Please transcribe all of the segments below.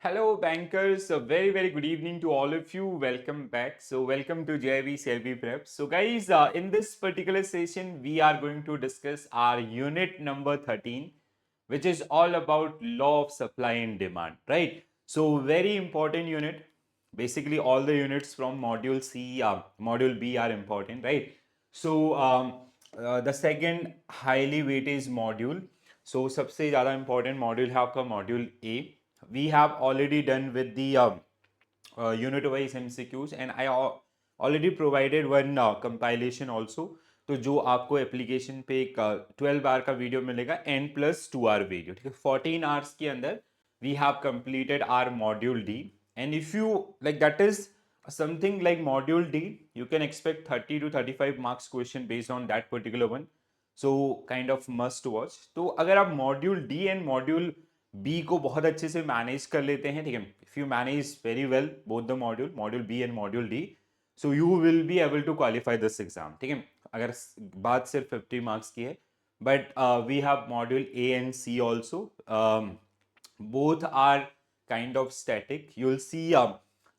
Hello, bankers. A very good evening to all of you. Welcome back. So, welcome to JIV CLB Prep. So, guys, in this particular session, we are going to discuss our unit number 13, which is all about law of supply and demand, right? So, very important unit. Basically, all the units from module C, module B are important, right? So, the second highly weightage module. So, सबसे ज़्यादा important module है आपका module A. We have already done with the unit wise MCQs and I already provided one compilation also. तो जो आपको application पे एक 12 our का वीडियो मिलेगा एंड प्लस 2 आवर वीडियो, ठीक है. 14 आवर्स के अंदर we have completed our module D. And if you like that is something like module D, you can expect 30 to 35 marks question based on that particular one. So kind of must watch. तो अगर आप module D and module B को बहुत अच्छे से manage कर लेते हैं, ठीक है, if you manage very well both the module B and module D, so you will be able to qualify this exam, ठीक है. अगर बात सिर्फ 50 मार्क्स की है, but we have module A and C also. Both are kind of static. You'll see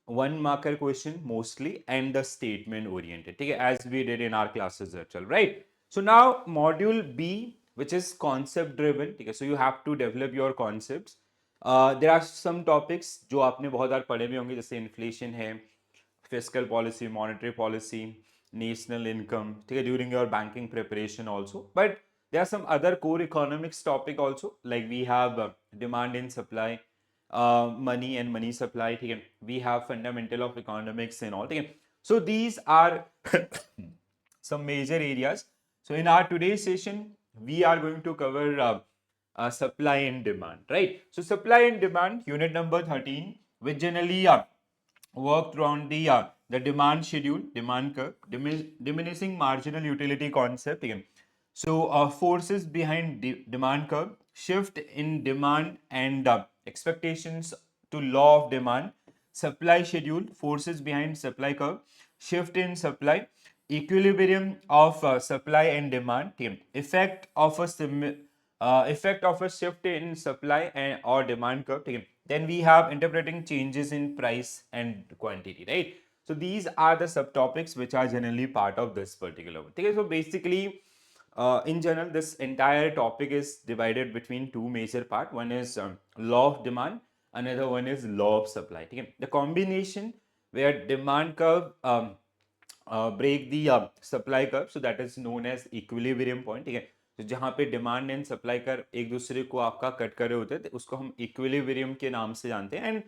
one marker question mostly and the statement oriented, okay, as we did in our classes as well, right? So now module B, which is concept driven, okay, so you have to develop your concepts. There are some topics जो आपने बहुत बार पढ़े भी होंगे, जैसे inflation है, fiscal policy, monetary policy, national income, ठीक है, during your banking preparation also. But there are some other core economics topic also, like we have demand and supply, money and money supply, ठीक है, we have fundamental of economics and all, ठीक है. So these are some major areas. So in our today's session we are going to cover supply and demand, right? So supply and demand unit number 13, which generally worked around the demand schedule, demand curve, diminishing marginal utility concept again. So forces behind demand curve, shift in demand and expectations to law of demand, supply schedule, forces behind supply curve, shift in supply, equilibrium of supply and demand, okay, effect of a shift in supply and or demand curve, okay. Then we have interpreting changes in price and quantity, right? So these are the subtopics which are generally part of this particular one. Okay, so basically, in general, this entire topic is divided between two major parts. One is law of demand, another one is law of supply. Okay? The combination where demand curve break the supply curve, so that is known as equilibrium point. ठीक है, तो जहाँ पे demand and supply कर एक दूसरे को आपका कट कर रहे होते हैं, तो उसको हम इक्विलिब्रियम के नाम से जानते हैं. And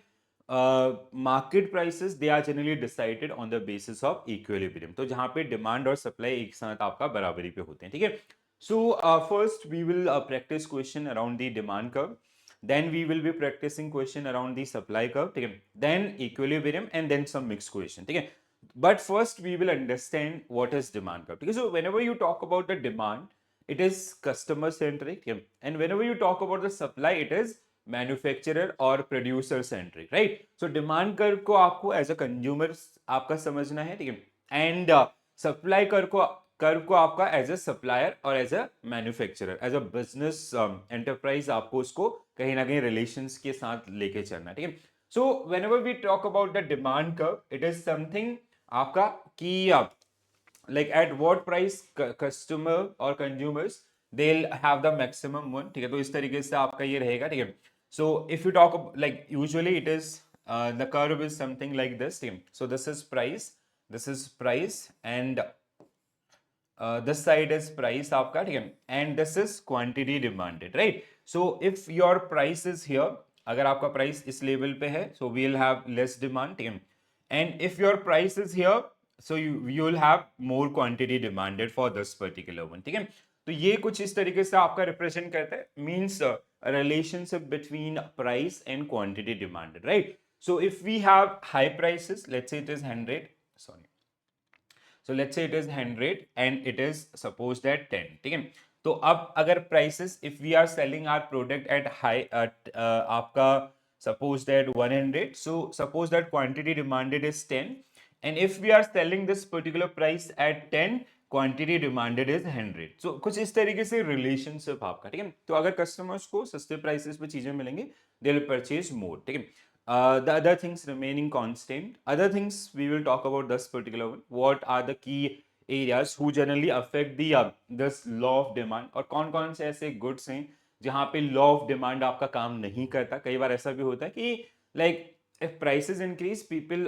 market prices they are generally decided on the basis of equilibrium, तो जहाँ पे डिमांड और सप्लाई एक साथ आपका बराबरी पे होते हैं, ठीक है. So first we will practice question around the demand curve, then we will be practicing question around the supply curve, ठीक है, then equilibrium and then some mixed question, ठीक है. But first we will understand what is demand curve, okay. So whenever you talk about the demand, it is customer centric, okay? And whenever you talk about the supply, it is manufacturer और producer centric, right. So demand curve को आपको as a consumer आपका समझना है, ठीक है, and supply curve को आपका एज अ सप्लायर और as a manufacturer, as a business enterprise आपको उसको कहीं ना कहीं रिलेशंस के साथ लेके चलना है, ठीक है. So whenever we talk about the demand curve, it is something आपका कि like at what price customer or consumers they'll have the maximum one, ठीक है. तो इस तरीके से आपका ये रहेगा, ठीक है. So if you talk like usually it is the curve is something like this, ठीक है. So this is price and this side is price आपका, ठीक है, and this is quantity demanded, right? So if your price is here, अगर आपका price इस level पे है, so we'll have less demand, ठीक है, and if your price is here, so you will have more quantity demanded for this particular one, ठीक है. तो ये कुछ इस तरीके से आपका रिप्रेजेंट करता है, means relationship between price and quantity demanded, right? So if we have high prices, let's say it is 100, sorry, so let's say it is 100 and it is supposed at 10, ठीक है. तो अब अगर prices, if we are selling our product at high at आपका supposed at 100, so suppose that quantity demanded is 10, and if we are selling this particular price at 10, quantity demanded is 100. सो कुछ इस तरीके से रिलेशनशिप आपका, ठीक है. तो अगर कस्टमर्स को सस्ते प्राइसेस पे चीजें मिलेंगी, दे विल परचेज मोर, ठीक है. the other things remaining constant. Other things we will talk about this particular one. What are the key areas who generally affect the this law of demand, और कौन कौन से ऐसे गुड्स हैं जहाँ पे लॉ ऑफ डिमांड आपका काम नहीं करता. कई बार ऐसा भी होता है कि like if prices increase people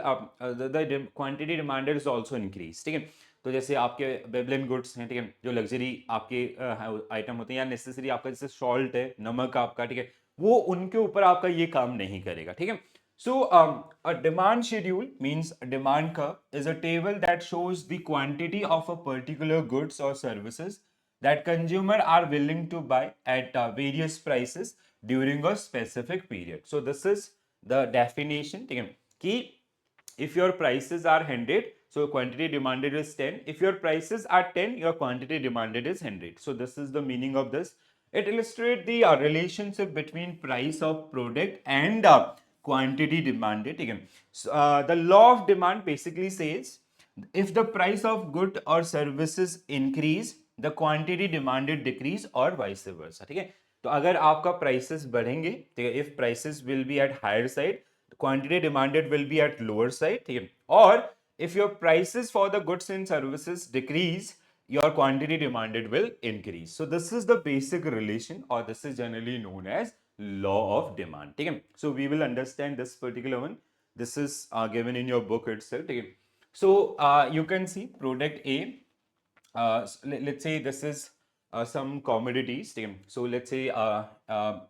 the quantity demanded is also increase. ठीक है, तो जैसे आपके बेबलिन गुड्स हैं, ठीक है, जो लग्जरी आपके आइटम होते हैं या नेसेसरी आपका जैसे सॉल्ट है, नमक आपका, ठीक है, वो उनके ऊपर आपका ये काम नहीं करेगा. ठीक है. So a demand schedule means a demand curve is a table that shows the quantity of a particular goods or services that consumer are willing to buy at various prices during a specific period. So this is the definition. ठीक है, कि if your prices are 100, so quantity demanded is 10. If your prices are 10, your quantity demanded is 100. So this is the meaning of this. It illustrates the relationship between price of product and quantity demanded. Again, so, the law of demand basically says if the price of good or services increase, the quantity demanded decrease or vice versa. ठीक है, तो अगर आपका prices बढ़ेंगे, ठीक है, if prices will be at higher side, quantity demanded will be at lower side. ठीक है, और if your prices for the goods and services decrease, your quantity demanded will increase. So this is the basic relation, or this is generally known as law of demand. ठीक है, so we will understand this particular one. This is given in your book itself. ठीक है, so you can see product A. Let's say this is some commodities. ठीक है, so let's say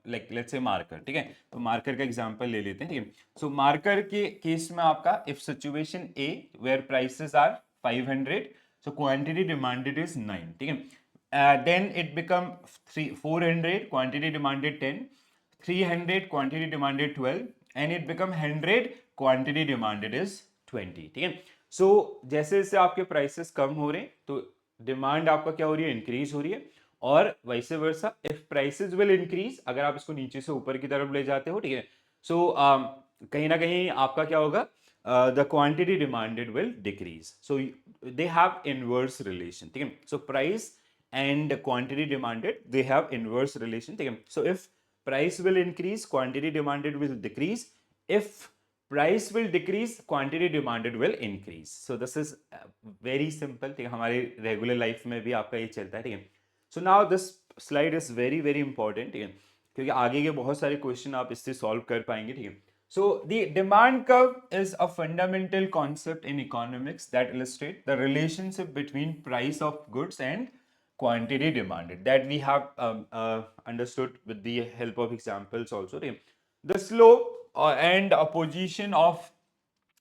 let's say marker. ठीक है, तो marker का example ले लेते हैं. ठीक है, so marker के केस में आपका if situation A where prices are 500, so quantity demanded is 9. ठीक है, then it become 400, quantity demanded 10, 300, quantity demanded 12, and it become 100, quantity demanded is 20. ठीक है, so जैसे जैसे आपके prices कम हो रहे हैं तो डिमांड आपका क्या हो रही है, इंक्रीज हो रही है, और वैसे वर्सा इफ प्राइसेस विल इंक्रीज, अगर आप इसको नीचे से ऊपर की तरफ ले जाते हो, ठीक है, सो कहीं ना कहीं आपका क्या होगा, the quantity demanded will decrease. So they have inverse relation. ठीक है, so price and quantity demanded they have inverse relation. ठीक है, so if price will increase, quantity demanded will decrease. If price will decrease, quantity demanded will increase. So this is very simple. ठीक है, हमारे regular life में भी आपका ये चलता है. ठीक है, so now this slide is very very important. ठीक है, क्योंकि आगे के बहुत सारे क्वेश्चन आप इससे सॉल्व कर पाएंगे. ठीक है, so the demand curve is a fundamental concept in economics that illustrate the relationship between price of goods and quantity demanded, that we have understood with the help of examples also. ठीक है, the slope and opposition of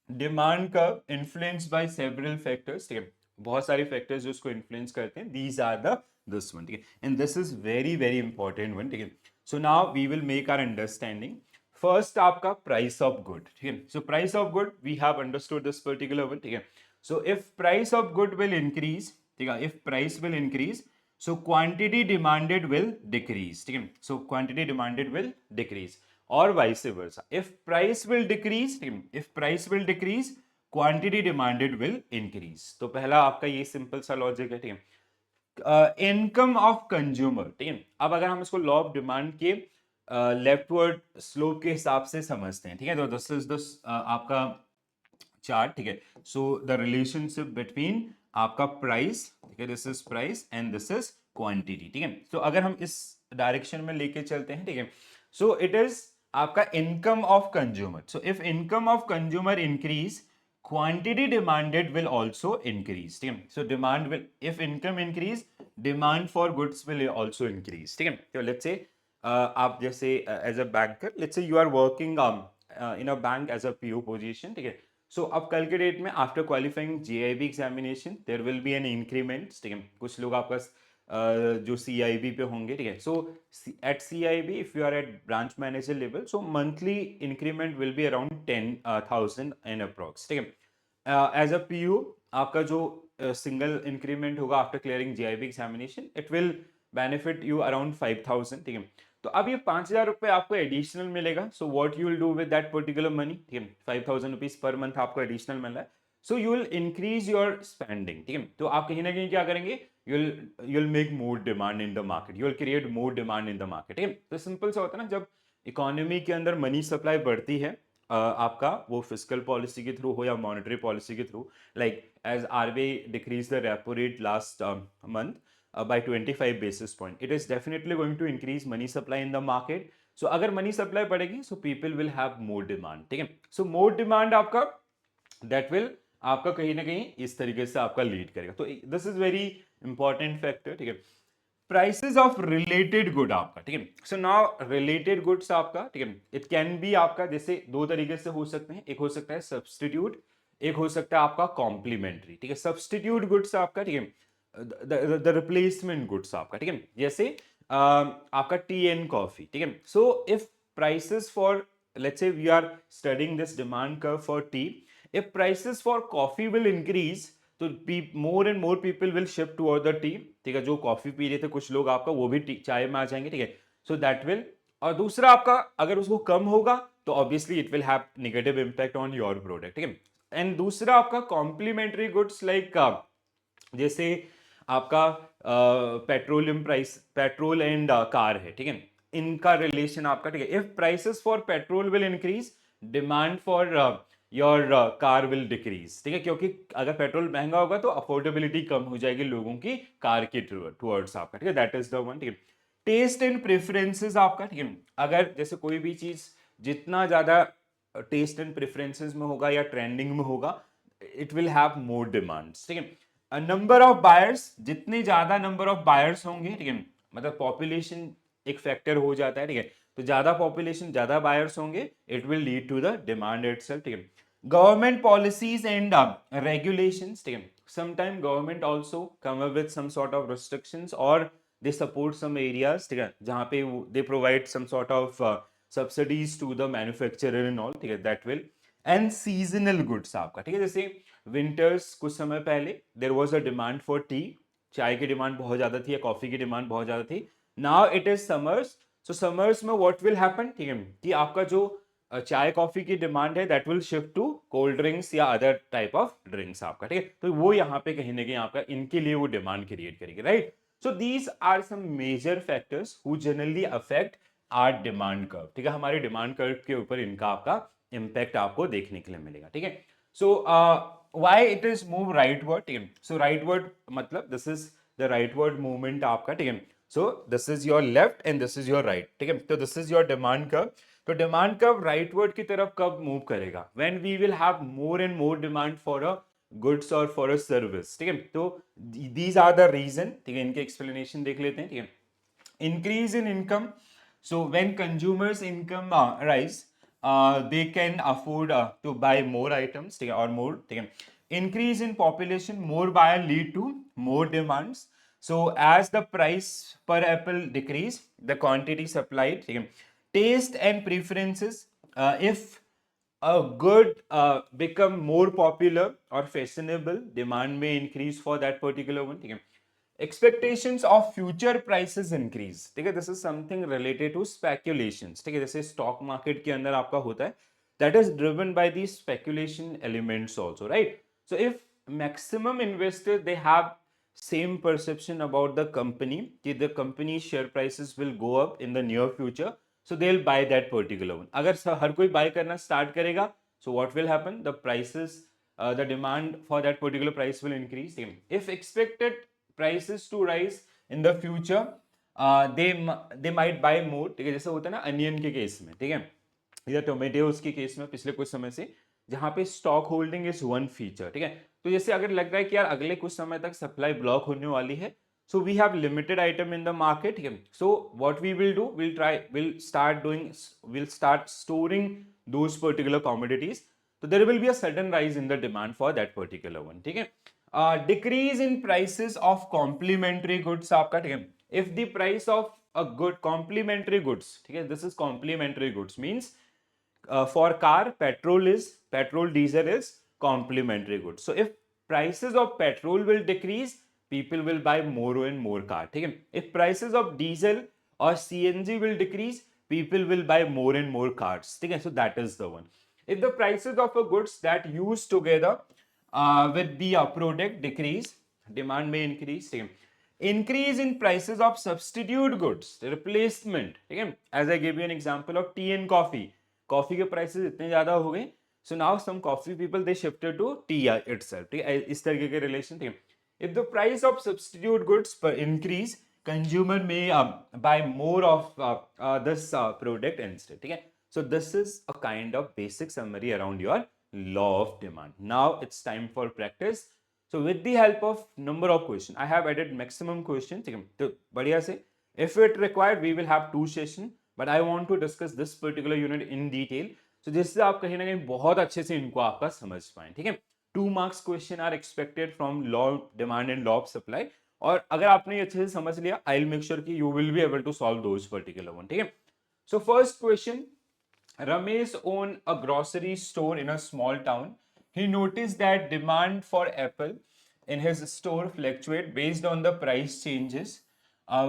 demand curve influenced by several factors. ठीक है, बहुत सारे factors जो उसको influence करते हैं. These are the this one. ठीक है, and this is very very important one. ठीक है, so now we will make our understanding. First आपका प्राइस ऑफ गुड. ठीक है, so price of good we have understood this particular one. ठीक है, so if price of good will increase, ठीक है, if price will increase, so quantity demanded will decrease. ठीक है, so quantity demanded will decrease, or vice versa. If price will decrease, if price will decrease, quantity demanded will increase. तो पहला आपका ये simple सा logic है. ठीक है, इनकम ऑफ कंज्यूमर. ठीक है, अब अगर हम इसको लॉ ऑफ डिमांड के लेफ्टवर्ड स्लोप के हिसाब से समझते हैं. ठीक है, तो दिस इज दिस आपका चार्ट. ठीक है, सो द रिलेशनशिप बिटवीन आपका प्राइस, ठीक है, this is price and this is quantity. ठीक है, तो अगर हम इस डायरेक्शन में लेके चलते हैं, ठीक है, सो इट इज आपका income of consumer. So if income of consumer increase, quantity demanded will also increase. ठीक है, so demand will, if income increase, demand for goods will also increase. ठीक है, तो लेट्स से आप जैसे as a banker, let's say you are working in a bank as a PO position. ठीक है, so अब कल के डेट में after qualifying JAIIB examination there will be an increment. ठीक है, कुछ लोग आपका जो सीआईबी पे होंगे. ठीक है, so at CIB if you are at branch manager level, so monthly increment will be around 10,000 in approx. ठीक है, एज अ पीयू आपका जो सिंगल इंक्रीमेंट होगा after clearing JIB examination, it will benefit you around 5,000. ठीक है, तो अब ये 5,000 रुपये आपको एडिशनल मिलेगा. So what you will do with that particular money. ठीक है, 5,000 रुपीज पर मंथ आपको एडिशनल मिल रहा है. सो you will increase your spending. ठीक है, तो आप कहीं ना कहीं क्या करेंगे, you'll make more demand in the market, you'll create more demand in the market. ठीक है, तो सिंपल सा होता है ना, जब इकोनॉमी के अंदर मनी सप्लाई बढ़ती है, आपका वो फिजिकल पॉलिसी के थ्रू हो या मॉनेटरी पॉलिसी के through, like as RBI decrease the repo rate last month by 25 basis point, it is definitely going to increase money supply in the market. So अगर money supply बढ़ेगी, so people will have more demand. ठीक है, so more demand आपका that will आपका कहीं ना कहीं इस तरीके से आपका लीड करेगा. तो this is very important factor. ठीक है, प्राइसेस ऑफ रिलेटेड गुड आपका. ठीक है, सो नाउ रिलेटेड गुड्स आपका, ठीक है, इट कैन बी आपका जैसे दो तरीके से हो सकते हैं. एक हो सकता है सब्सटीट्यूट, एक हो सकता है आपका कॉम्प्लीमेंट्री. ठीक है, सब्सटीट्यूट गुड्स आपका, ठीक है, द रिप्लेसमेंट गुड्स आपका. ठीक है, जैसे आपका टी एंड कॉफी. ठीक है, so if prices for, let's say we are studying this demand curve for tea, if prices for coffee will increase, तो more and more people will shift toward the tea. ठीक है, जो coffee P रहे थे कुछ लोग आपका वो भी चाय में आ जाएंगे. ठीक है, सो दैट विल, और दूसरा आपका अगर उसको कम होगा तो obviously it will have negative impact on your product. ठीक है, एंड दूसरा आपका कॉम्प्लीमेंट्री गुड्स लाइक जैसे आपका petroleum price, petrol and car है. ठीक है, इनका रिलेशन आपका. ठीक है, if prices for petrol will increase, demand for your car will decrease. ठीक है, क्योंकि अगर पेट्रोल महंगा होगा तो अफोर्डेबिलिटी कम हो जाएगी लोगों की कार के टुवर्ड्स आपका. ठीक है, दैट इज द वन. ठीक है, टेस्ट एंड प्रेफरेंसेस आपका. ठीक है, अगर जैसे कोई भी चीज जितना ज्यादा टेस्ट एंड प्रेफरेंसेस में होगा या ट्रेंडिंग में होगा, it will have more demands. ठीक है, नंबर ऑफ बायर्स, जितने ज्यादा नंबर ऑफ बायर्स होंगे, ठीक है, मतलब पॉपुलेशन एक फैक्टर हो जाता है. ठीक है, तो ज्यादा पॉपुलेशन ज्यादा बायर्स होंगे, it will lead to the demand itself. ठीक है, गवर्नमेंट पॉलिसीज एंड रेगुलेशंस. ठीक है, sometime government also come up with some sort of restrictions और दे सपोर्ट सम एरियाज. ठीक है, जहां पे they provide some sort of subsidies to the manufacturer and all. ठीक है, that will. And seasonal goods आपका. ठीक है, जैसे विंटर्स कुछ समय पहले there was a demand for T, चाय की डिमांड बहुत ज्यादा थी या कॉफी की डिमांड बहुत ज्यादा थी. Now it is summers, so summers में व्हाट विल हैपन, ठीक है, कि आपका जो चाय कॉफी की डिमांड है that will shift to cold drinks या अदर टाइप ऑफ ड्रिंक्स आपका. ठीक है, तो वो यहाँ पे कहीं ना कहीं आपका इनके लिए वो डिमांड क्रिएट करेगी. Right, so these are some major factors who generally affect our demand curve. ठीक है, हमारे डिमांड कर्व के ऊपर इनका आपका इंपैक्ट आपको देखने के लिए मिलेगा. ठीक है, so why it is move rightward. ठीक है, सो राइटवर्ड मतलब this is the rightward movement आपका. ठीक है, so this is your left and this is your right. ठीक है, तो this is your demand curve. तो डिमांड कर्व राइटवर्ड की तरफ कब मूव करेगा, when we will have more and more demand for a goods और फॉर अ सर्विस. ठीक है, तो दीज आर द रीजन. ठीक है, इनके एक्सप्लेनेशन देख लेते हैं. ठीक है, increase in income, so when consumers income rise, they can afford to buy more items. ठीक है, or more. ठीक है, increase in population, more buyer lead to more demands. So as the price per apple decrease, the quantity supplied. ठीक है, taste and preferences, if a good become more popular or fashionable, demand may increase for that particular one. ठीक है, expectations of future prices increase. ठीक है, this is something related to speculations. ठीक है, जैसे stock market के अंदर आपका होता है, that is driven by these speculation elements also, right? So if maximum investors they have same perception about the company, कि the company share prices will go up in the near future, so they'll buy that particular one. अगर हर कोई buy करना start करेगा, so what will happen, the prices, the demand for that particular price will increase. If expected prices to rise in the future, they might buy more. ठीक है, जैसे होता है ना अनियन के केस में. ठीक है, या टोमेटोज के केस में पिछले कुछ समय से, जहां पे stock holding is one feature. ठीक है, तो जैसे अगर लग रहा है कि यार अगले कुछ समय तक सप्लाई ब्लॉक होने वाली है, so we have limited item in the market. ठीक है, so what we will do, we'll start storing those particular commodities, so there will be a sudden rise in the demand for that particular one. ठीक है, decrease in prices of complementary goods आपका. ठीक है, if the price of a good complementary goods, ठीक है, this is complementary goods means for car petrol diesel is complementary goods. So if prices of petrol will decrease, people will buy more and more car. ठीक है, if prices of diesel or CNG will decrease, people will buy more and more cars. ठीक है, so that is the one. If the prices of a goods that use together with the product decrease, demand may increase. ठीक है, increase in prices of substitute goods, replacement. ठीक है, as I gave you an example of tea and coffee, coffee के prices इतने ज्यादा हो गए, so now some coffee people they shifted to tea itself, ठीक है, इस तरीके के रिलेशन, ठीक है। If the price of substitute goods पर increase, consumer may buy more of this product instead, ठीक है। So this is a kind of basic summary around your law of demand. Now it's time for practice. So with the help of number of question, I have added maximum question, ठीक है, तो बढ़िया से, if it required we will have 2 session, but I want to discuss this particular unit in detail, so जिससे आप कहीं ना कहीं बहुत अच्छे से इनको आपका समझ पाएं, ठीक है। 2 marks question are expected from law of demand and law of supply, और अगर आपने ये अच्छे से समझ लिया, I'll make sure कि you will be able to solve those particular one, ठीक है। So first question, Ramesh owned a grocery store in a small town. He noticed that demand for apple in his store fluctuate based on the price changes.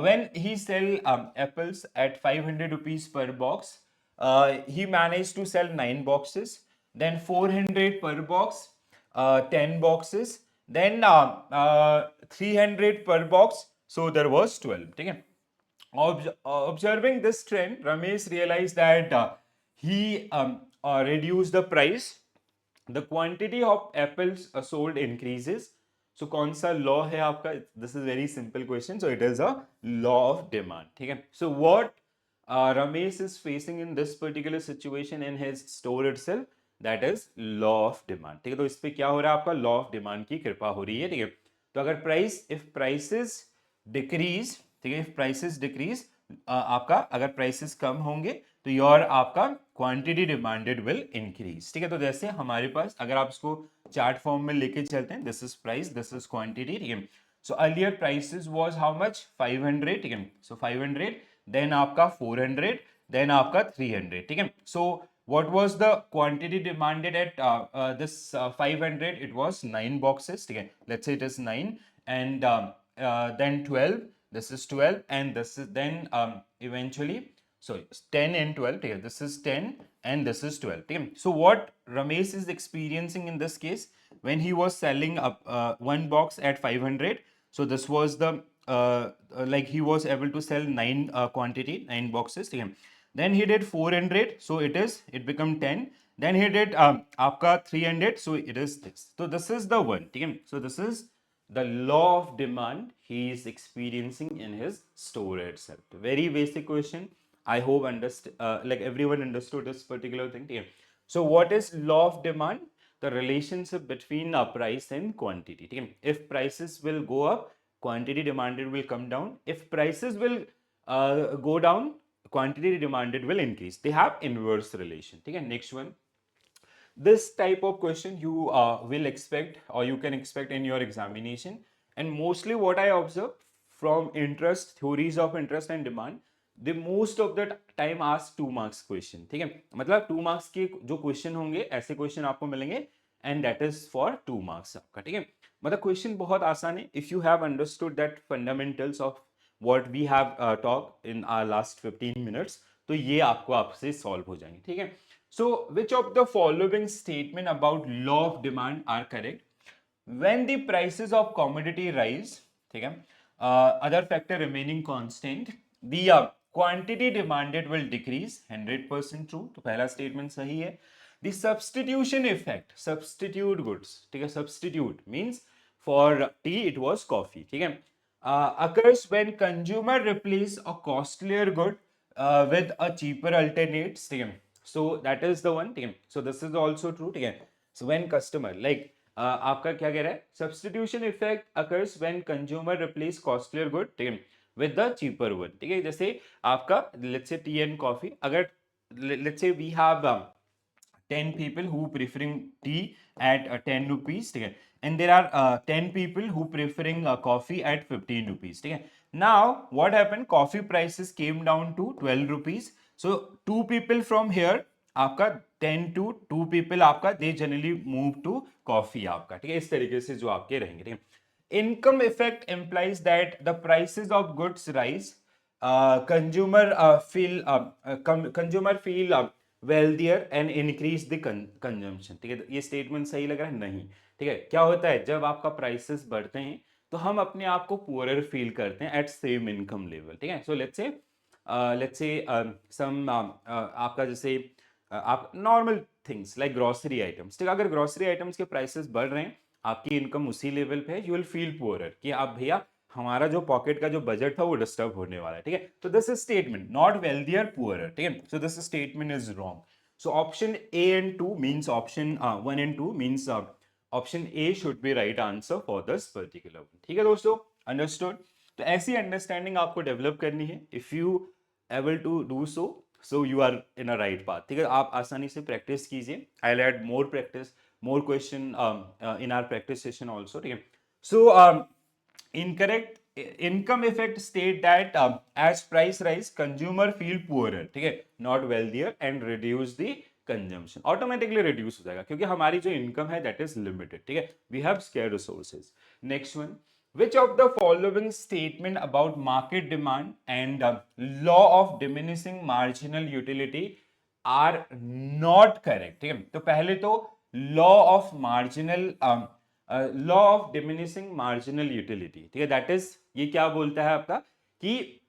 When he sell apples at 500 rupees per box, he managed to sell 9 boxes. Then 400 per box, 10 boxes. Then 300 per box. So there was 12. ठीक है? Observing this trend, Ramesh realized that he reduced the price. The quantity of apples sold increases. So कौन सा law है आपका? This is very simple question. So it is a law of demand. ठीक है? So what Ramesh is facing in this particular situation in his store itself, that is law of demand. ठीक है? तो इस पे क्या हो रहा है आपका? Law of demand की कृपा हो रही है. ठीक है? तो अगर if prices decrease, ठीक है, if prices decrease, आपका अगर प्राइसेस कम होंगे तो योर आपका क्वांटिटी डिमांडेड विल इंक्रीज, ठीक है। तो जैसे हमारे पास अगर आप इसको चार्ट फॉर्म में लेके चलते हैं, this is price, this is quantity, ठीक है। So earlier prices was how much 500, ठीक है। सो 500, देन आपका 400, देन आपका 300, ठीक है। सो what was the quantity demanded at this 500? It was 9 boxes, ठीक है। Let's say it is 9, and then 12, this is 12, and this is then eventually, so 10 and 12, ठीक है, this is 10 and this is 12, ठीक है। So what Ramesh is experiencing in this case, when he was selling up one box at 500, so this was the like he was able to sell 9 quantity, 9 boxes, ठीक है। Then he did 400, so it become 10. Then he did आपका 300, so it is this. So this is the one, ठीक है। So this is the law of demand he is experiencing in his store itself. Very basic question. I hope like everyone understood this particular thing. Yeah. So what is law of demand? The relationship between price and quantity. Okay. If prices will go up, quantity demanded will come down. If prices will go down, quantity demanded will increase. They have inverse relation. Okay. Next one. This type of question you will expect, or you can expect in your examination, and mostly what I observe from interest, theories of interest and demand, they most of the time ask 2 marks question, ठीक है। मतलब 2 marks के जो question होंगे, ऐसे question आपको मिलेंगे, and that is for 2 marks आपका, ठीक है। मतलब question बहुत आसान है, if you have understood that fundamentals of what we have talked in our last 15 minutes, तो ये आपको आपसे solve हो जाएंगे, ठीक है। So which of the following statement about law of demand are correct? When the prices of commodity rise, ठीक है, other factor remaining constant, the quantity demanded will decrease, 100% true. तो पहला statement सही है. The substitution effect, substitute goods, ठीक है, substitute means for tea it was coffee, ठीक है, occurs when consumer replace a costlier good with a cheaper alternates, ठीक है. So that is the one, ठीक है. So this is also true, ठीक है. So when customer like आपका क्या कह रहा है, substitution effect occurs when consumer replace costlier good, ठीक है, with the cheaper one, ठीक है. जैसे आपका let's say tea and coffee, अगर let's say we have 10 people who preferring tea at 10 rupees, ठीक है, and there are 10 people who preferring coffee at 15 rupees, ठीक है. Now what happened, coffee prices came down to 12 rupees, so 2 people from here आपका 10 to 2 people आपका they generally move to coffee आपका, ठीक है, इस तरीके से जो आपके रहेंगे, ठीक है. Income effect implies that the prices of goods rise, consumer feel wealthier and increase the consumption, ठीक है. ये स्टेटमेंट सही लग रहा है? नहीं, ठीक है. क्या होता है जब आपका प्राइसेस बढ़ते हैं तो हम अपने आप को पुअरर फील करते हैं एट सेम इनकम लेवल, ठीक है. सो लेट्स से सम आपका जैसे आप normal things like grocery items, ठीक है, अगर ग्रोसरी आइटम्स के प्राइसेस बढ़ रहे हैं, आपकी इनकम उसी लेवल पे है, यू विल फील पुअरर कि आप भैया हमारा जो पॉकेट का जो बजट था वो डिस्टर्ब होने वाला है, ठीक है। तो this is statement not wealthier poorer, ठीक है। So this statement is wrong. So option A and 2 means option 1 and 2 means option A should be right answer for this particular one. ठीक है दोस्तों, understood? तो ऐसी अंडरस्टैंडिंग आपको develop करनी है. If you able to do so you are in a right path, ठीक है। आप आसानी से प्रैक्टिस कीजिए. I will add more practice, more question in our practice session also, ठीक है. सो incorrect income effect state that as price rise consumer feel poorer, ठीक है, not wealthier and reduce the consumption. Automatically reduce हो जाएगा क्योंकि हमारी जो income है दैट इज लिमिटेड, ठीक है. We have scarce resources. Next one, which of the following statement about market demand and law of diminishing marginal utility are not correct, ठीक है. तो पहले तो law of marginal law of diminishing marginal utility, ठीक है, that is, ये क्या बोलता है आपका कि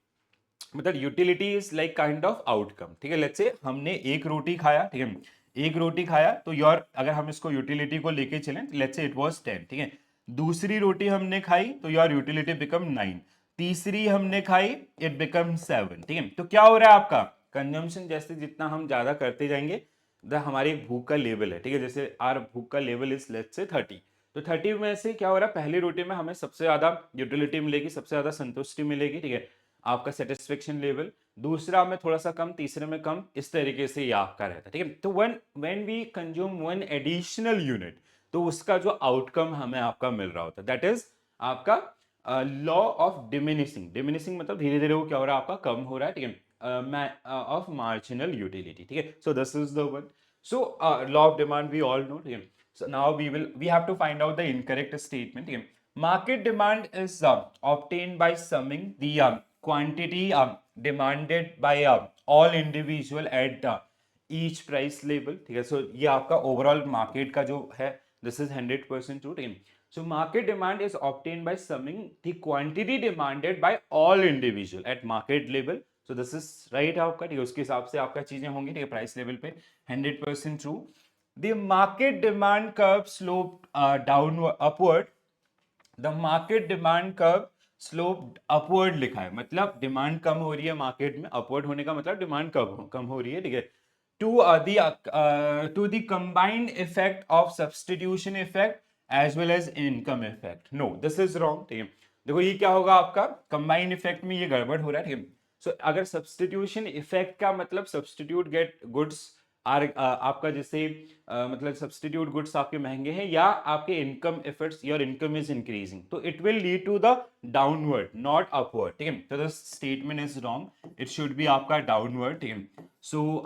मतलब utility is like kind of outcome, ठीक है. लेट्स से हमने एक रोटी खाया, ठीक है, एक रोटी खाया तो योर, अगर हम इसको यूटिलिटी को लेके चलें, लेट्स से इट वाज 10, ठीक है. दूसरी रोटी हमने खाई तो योर यूटिलिटी बिकम 9. तीसरी हमने खाई इट बिकम 7, ठीक है. तो क्या हो रहा है आपका कंजम्पशन, जैसे जितना हम ज्यादा करते जाएंगे हमारी भूख का लेवल है, ठीक है, जैसे आर भूख का लेवल इज लेट्स से 30, तो 30 में से क्या हो रहा है, पहली रोटी में हमें सबसे ज्यादा यूटिलिटी मिलेगी, सबसे ज्यादा संतुष्टि मिलेगी, ठीक है, आपका सेटिस्फेक्शन लेवल. दूसरा में थोड़ा सा कम, तीसरे में कम, इस तरीके से ये आपका रहता है, ठीक है. तो when we consume one additional unit, तो उसका जो आउटकम हमें आपका मिल रहा होता है दैट इज आपका लॉ ऑफ डिमिनिशिंग. डिमिनिशिंग मतलब धीरे धीरे वो क्या हो रहा है आपका कम हो रहा है, ठीक है, ऑफ मार्जिनल यूटिलिटी, ठीक है. So this is the one. So law of demand we all know, ठीक है. So now we have to find out the incorrect statement. Okay. Market demand is obtained by summing the quantity demanded by all individual at each price level. ठीक है. So ये आपका overall market का जो है, this is 100% true. ठीक है. So market demand is obtained by summing the quantity demanded by all individual at market level. So this is right आपका, ठीक है, उसके हिसाब से आपका चीजें होंगी, ठीक है, प्राइस लेवल पे 100% true. The market demand curve sloped downward upward. The market demand curve sloped upward लिखा है, मतलब डिमांड कम हो रही है मार्केट में, अपवर्ड होने का मतलब डिमांड कम हो रही है, ठीक है. To the combined effect of substitution effect as well as income effect. No, this is wrong, ठीक है. देखो ये क्या होगा आपका कंबाइंड इफेक्ट में ये गड़बड़ हो रहा है, ठीक है. सो अगर सब्सटीट्यूशन इफेक्ट का मतलब सब्सटीट्यूट गेट गुड्स आपका जैसे मतलब सब्सटीट्यूट गुड्स आपके महंगे हैं या आपके income efforts, your income is increasing, तो it will lead to the downward not upward, ठीक है. तो the statement is wrong, it should be आपका डाउनवर्ड, ठीक है. So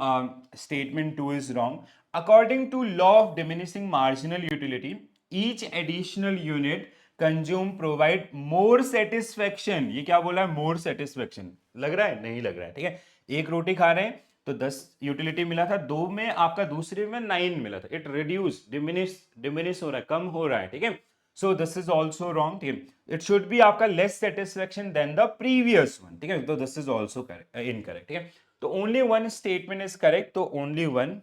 statement 2 is wrong. According to law of diminishing marginal utility, each additional unit consume provide more satisfaction. ये क्या बोला है, मोर सेटिस्फेक्शन, लग रहा है नहीं लग रहा है, ठीक है. एक रोटी खा रहे हैं तो 10 यूटिलिटी मिला था, दो में आपका दूसरे में 9 मिला था, इट रिड्यूस डिमिनिश हो रहा है, कम हो रहा है, ठीक है. So this is also wrong, ठीक है. इट शुड बी आपका less satisfaction than the previous one, ठीक है. तो दिस इज ऑल्सो इनकरेक्ट, ठीक है. तो only one statement is correct, तो ओनली वन.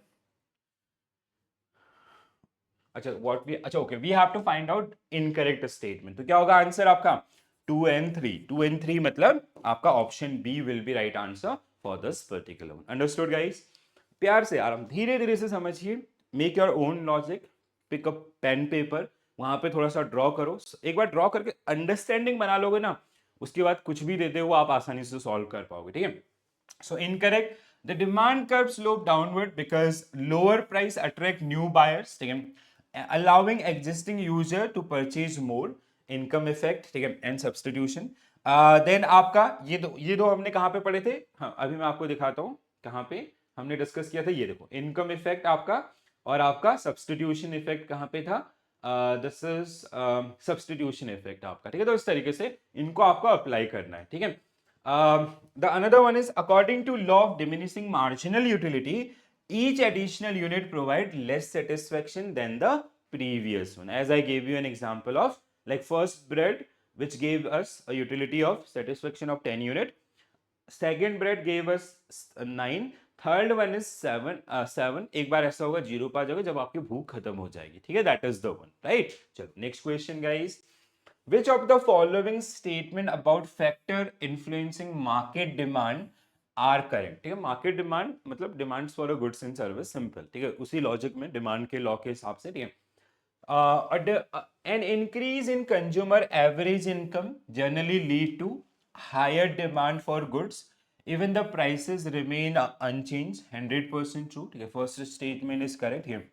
अच्छा okay, we have to find out incorrect statement. तो क्या होगा आंसर आपका 2 and 3 मतलब आपका option B will be right answer for this particular one. Understood guys? प्यार से आराम धीरे धीरे से समझिए, make your own logic, pick up pen paper, वहां पे थोड़ा सा ड्रॉ करो. एक बार ड्रॉ करके अंडरस्टैंडिंग बना लोगे ना, उसके बाद कुछ भी देते हो आप आसानी से सॉल्व कर पाओगे, ठीक है. So incorrect. The demand curve slope downward because lower price attract new buyers, ठीक है, allowing existing user to purchase more. Income effect, ठीक है, and substitution. Then आपका ये दो हमने कहाँ पे पढ़े थे, हाँ अभी मैं आपको दिखाता हूँ कहाँ पे हमने डिस्कस किया था. ये देखो इनकम इफेक्ट आपका और आपका सब्सटीट्यूशन इफेक्ट कहाँ पे था. दिस इज सब्सटीट्यूशन इफेक्ट आपका, ठीक है. तो इस तरीके से इनको आपको अप्लाई करना है, ठीक है. The another one is according to law of diminishing marginal utility, each additional unit provide less satisfaction than the previous one. As I gave you an example of like first bread, which gave us a utility of satisfaction of 10 unit. Second bread gave us 9. Third one is 7, एक बार ऐसा होगा 0 पे आ जाएगा जब आपकी भूख खत्म हो जाएगी, ठीक है, that is the one, right. चलो next question guys, which of the following statement about factor influencing market demand are correct, ठीक है, मार्केट डिमांड मतलब demands for a goods and service, simple, ठीक है, उसी लॉजिक में डिमांड के law के हिसाब से, ठीक है। An increase in consumer average income generally lead to higher demand for goods even the prices remain unchanged, 100% true, ठीक है, first statement is correct here.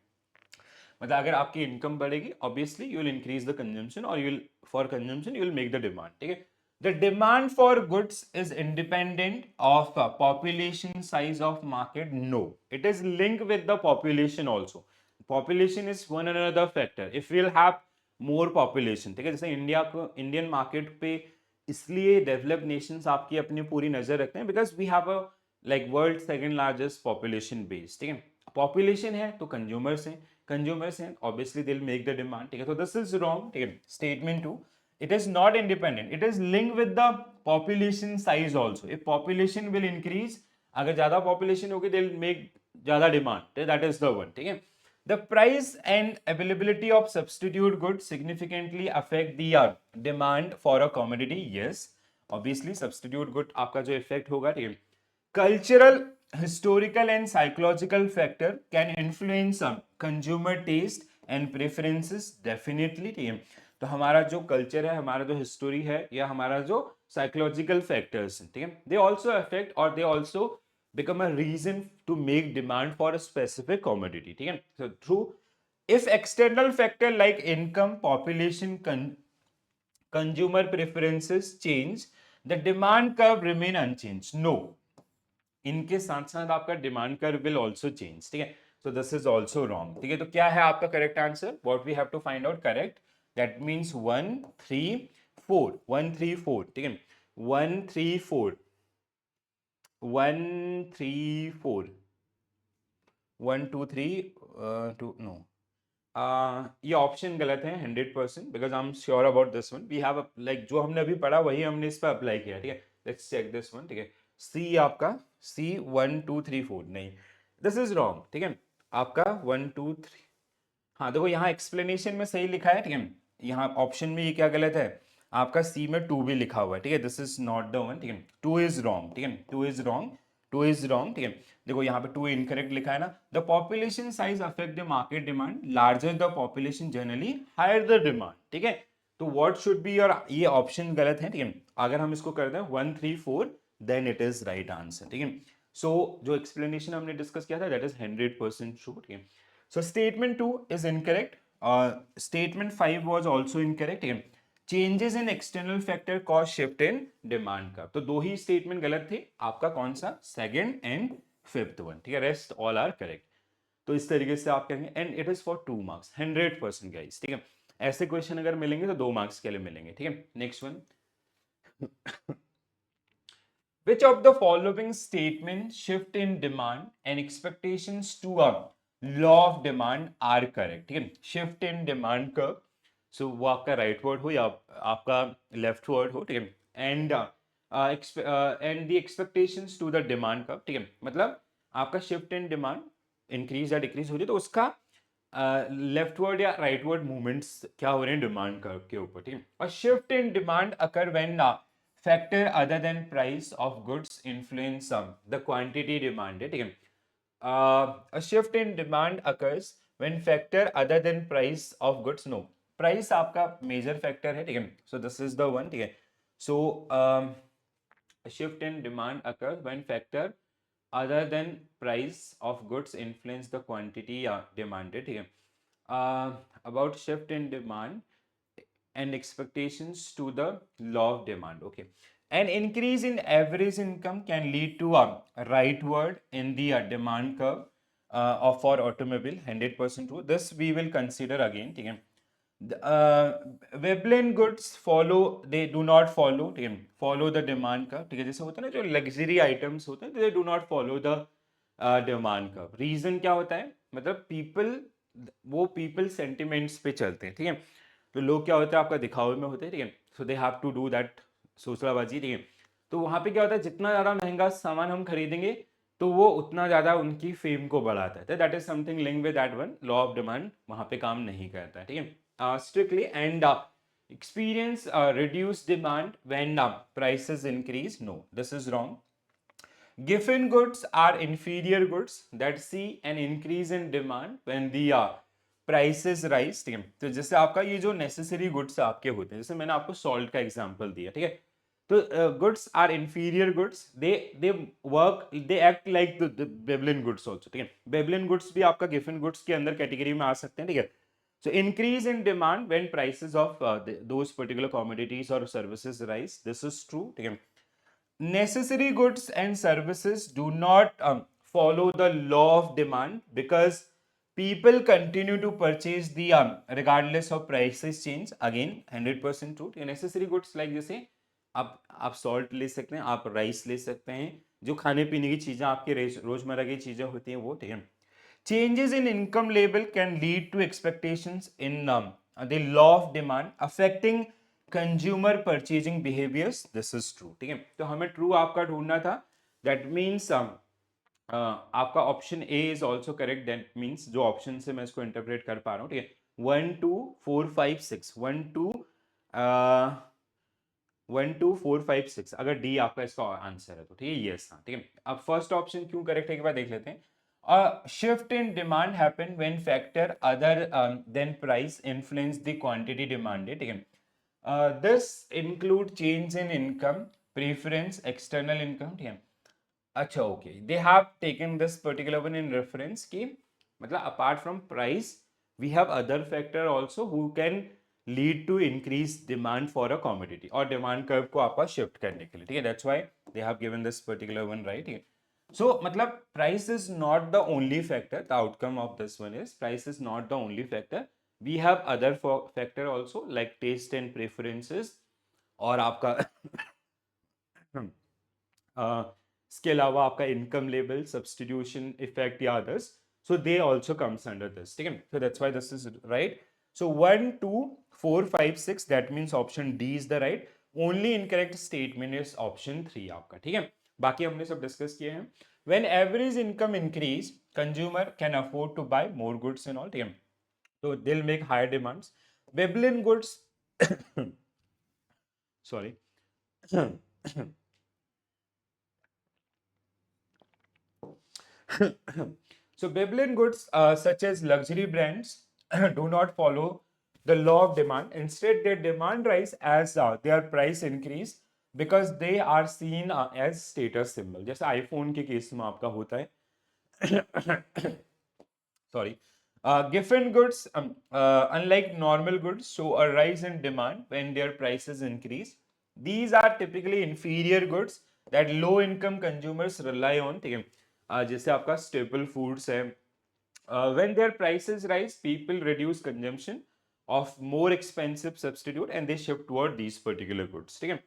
मतलब अगर आपकी इनकम बढ़ेगी obviously you will increase the consumption और you will for consumption you will make the demand, ठीक है। The demand for goods is independent of population size of market, no, it is link with the population also, population is one another factor, if we'll have more population, ठीक है, जैसे India को Indian market पे इसलिए developed Nations आपकी अपनी पूरी नजर रखते हैं because we have a like world second largest population base, ठीक है, पॉपुलेशन है तो कंज्यूमर्स हैं, कंज्यूमर्स हैं obviously they will make the demand, ठीक है, तो दिस इज रॉन्ग, ठीक है। Statement 2, it is not independent, it is link with the population size also, if population will increase, अगर ज्यादा पॉपुलेशन होगी दे विल मेक ज्यादा demand, that is the one, ठीक है। The price and availability of substitute goods significantly affect the demand for a commodity. Yes, obviously substitute good आपका जो effect होगा, ठीक है। Cultural, historical and psychological factor can influence consumer taste and preferences, definitely, ठीक है। तो हमारा जो कल्चर है, हमारा जो हिस्टोरी है या हमारा जो साइकोलॉजिकल फैक्टर्स हैं, ठीक है, दे ऑल्सो अफेक्ट और they also become a reason to make demand for a specific commodity, ठीक है। So through, if external factor like income, population, consumer preferences change, the demand curve remain unchanged, no, इनके साथ साथ आपका demand curve will also change, ठीक है, so this is also wrong, ठीक है। तो क्या है आपका correct answer, what we have to find out correct, that means 1 3 4, 1 3 4, ठीक है, 1 3 4, 1 3 4, 1 2 3 2, नो, ये ऑप्शन गलत है 100%, because I am sure about this one, we have like जो हमने अभी पढ़ा वही हमने इस पर अप्लाई किया, ठीक है, लेट्स चेक दिस वन, ठीक है, सी आपका सी 1 2 3 4 नहीं, दिस इज रॉन्ग, ठीक है, आपका 1 2 3, हाँ देखो यहाँ एक्सप्लेनेशन में सही लिखा है, ठीक है, यहाँ ऑप्शन में ये क्या गलत है, आपका सी में 2 भी लिखा हुआ है, ठीक है, this is not the one, ठीक है, 2 इज रॉन्ग, ठीक है, 2 इज रॉन्ग, 2 इज रॉन्ग, ठीक है, देखो यहाँ पे 2 इनकरेक्ट लिखा है ना, the population size affect the market demand, larger the population generally higher the demand, ठीक है, तो व्हाट शुड बी योर, ये ऑप्शन गलत है, ठीक है, अगर हम इसको कर दें 1 3 4 then it is right answer, ठीक है। सो जो एक्सप्लेनेशन हमने डिस्कस किया था दैट इज 100% ट्रू, ठीक है। So statement 2 is incorrect. Statement 5 was also incorrect. Again, changes in external factor cause shift in demand का, तो दो ही स्टेटमेंट गलत थे, आपका कौन सा, सेकंड एंड फिफ्थ वन, ठीक है, रेस्ट ऑल आर करेक्ट। तो इस तरीके से आप कहेंगे and it is for 2 marks 100% guys, ठीक है, ऐसे क्वेश्चन अगर मिलेंगे तो 2 मार्क्स के लिए मिलेंगे, ठीक है। Next one, which of the following statement shift in demand and expectations to a law of demand are correct, ठीक है, shift in demand curve, so वो आपका राइट वर्ड हो या आपका लेफ्ट वर्ड हो, ठीक है, and the expectations to the demand curve, ठीक है, मतलब आपका शिफ्ट इन डिमांड इंक्रीज या डिक्रीज हो रही है तो उसका लेफ्ट वर्ड या राइट वर्ड मूवमेंट्स क्या हो रहे हैं डिमांड कर्व के ऊपर, ठीक है। और shift in demand occur when factor other than price of goods influence the quantity demanded, ठीक है, a shift in demand occurs when factor other than price of goods, no, price आपका major factor है, ठीक है, so this is the one, ठीक है, so a shift in demand occurs when factor other than price of goods influence the quantity demanded, ठीक है, about shift in demand and expectations to the law of demand, okay, an increase in average income can lead to a rightward in the demand curve of for automobile, 100% true, this we will consider again, ठीक है। Veblen goods follow, they do not follow, ठीक है, follow the demand curve, ठीक है, जैसे होता है ना जो luxury items होते हैं they do not follow the demand curve, reason क्या होता है, मतलब people, वो people sentiments पे चलते हैं, ठीक है, तो लोग क्या होता है आपका दिखावे में होते हैं, ठीक है, so they have to do that सोचलाबाजी, ठीक है, तो वहां पे क्या होता है जितना ज्यादा महंगा सामान हम खरीदेंगे तो वो उतना ज़्यादा उनकी फेम को बढ़ाता है। That is something link with that one, law of demand वहाँ पे काम नहीं करता है, ठीक है। Strictly and experience reduced demand when prices increase. No, this is wrong. Giffen goods are inferior goods that see an increase in demand when the prices rise, ठीक है। तो जैसे आपका ये जो नेसेसरी गुड्स आपके होते हैं, जैसे मैंने आपको सॉल्ट का एग्जांपल दिया, ठीक है। तो goods are inferior goods, they work, they act like the Veblen goods also, ठीक है। बेबलिन गुड्स भी आपका गिफन गुड्स के अंदर कैटेगरी में आ सकते हैं, ठीक है। So increase in demand when prices of those particular commodities or services rise. This is true. ठीक है। Necessary goods and services do not follow the law of demand because people continue to purchase the regardless of prices change. Again, 100% true. Necessary goods like जैसे आप salt ले सकते हैं, आप rice ले सकते हैं, जो खाने पीने की चीजें आपकी रोजमर्रा की चीजें होती हैं वो, ठीक है। Changes in income level can lead to expectations in the law of demand affecting consumer purchasing behaviors. This is true, ठीक है। तो हमें true आपका ढूंढना था, that means आपका option A is also correct, that means जो ऑप्शन से मैं इसको इंटरप्रेट कर पा रहा हूँ, ठीक है। 1 2 4 5 6 1 2 4 5 6, अगर डी आपका इसका आंसर है तो ठीक है, यस, हाँ, ठीक है। अब फर्स्ट ऑप्शन क्यों करेक्ट है एक बार देख लेते हैं। Shift in demand happen when factor other than price influence the quantity demanded, ठीक है। This include change in income preference, external income, ठीक है। अच्छा, okay, they have taken this particular one in reference की, मतलब apart from price we have other factor also who can lead to increase demand for a commodity, और demand curve को आपका shift करने के लिए, ठीक है। That's why they have given this particular one, right, ठीक है। सो मतलब price is not the only factor, the outcome of this one is price is not the only factor, we have other factor also like taste and preferences, और आपका इसके अलावा आपका income level, substitution effect या others, so they also comes under this, ठीक है। So that's why this is right. So 1 2 4 5 6, that means option D is the right. Only incorrect statement is option 3 आपका, ठीक है। बाकी हमने सब डिस्कस किए हैं। When average income increase consumer can afford to buy more goods and all, ठीक है। तो they will make higher demands. Veblen goods sorry So Babylon goods such as luxury brands do not follow the law of demand. Instead, their demand rise as their price increase because they are seen as status symbol. जैसे iPhone के case में आपका होता है sorry. Giffen goods, unlike normal goods, show a rise in demand when their prices increase. These are typically inferior goods that low income consumers rely on, ठीक है। जैसे आपका staple foods है, when their prices rise, people reduce consumption of more expensive substitute and they shift toward these particular goods, ठीक है।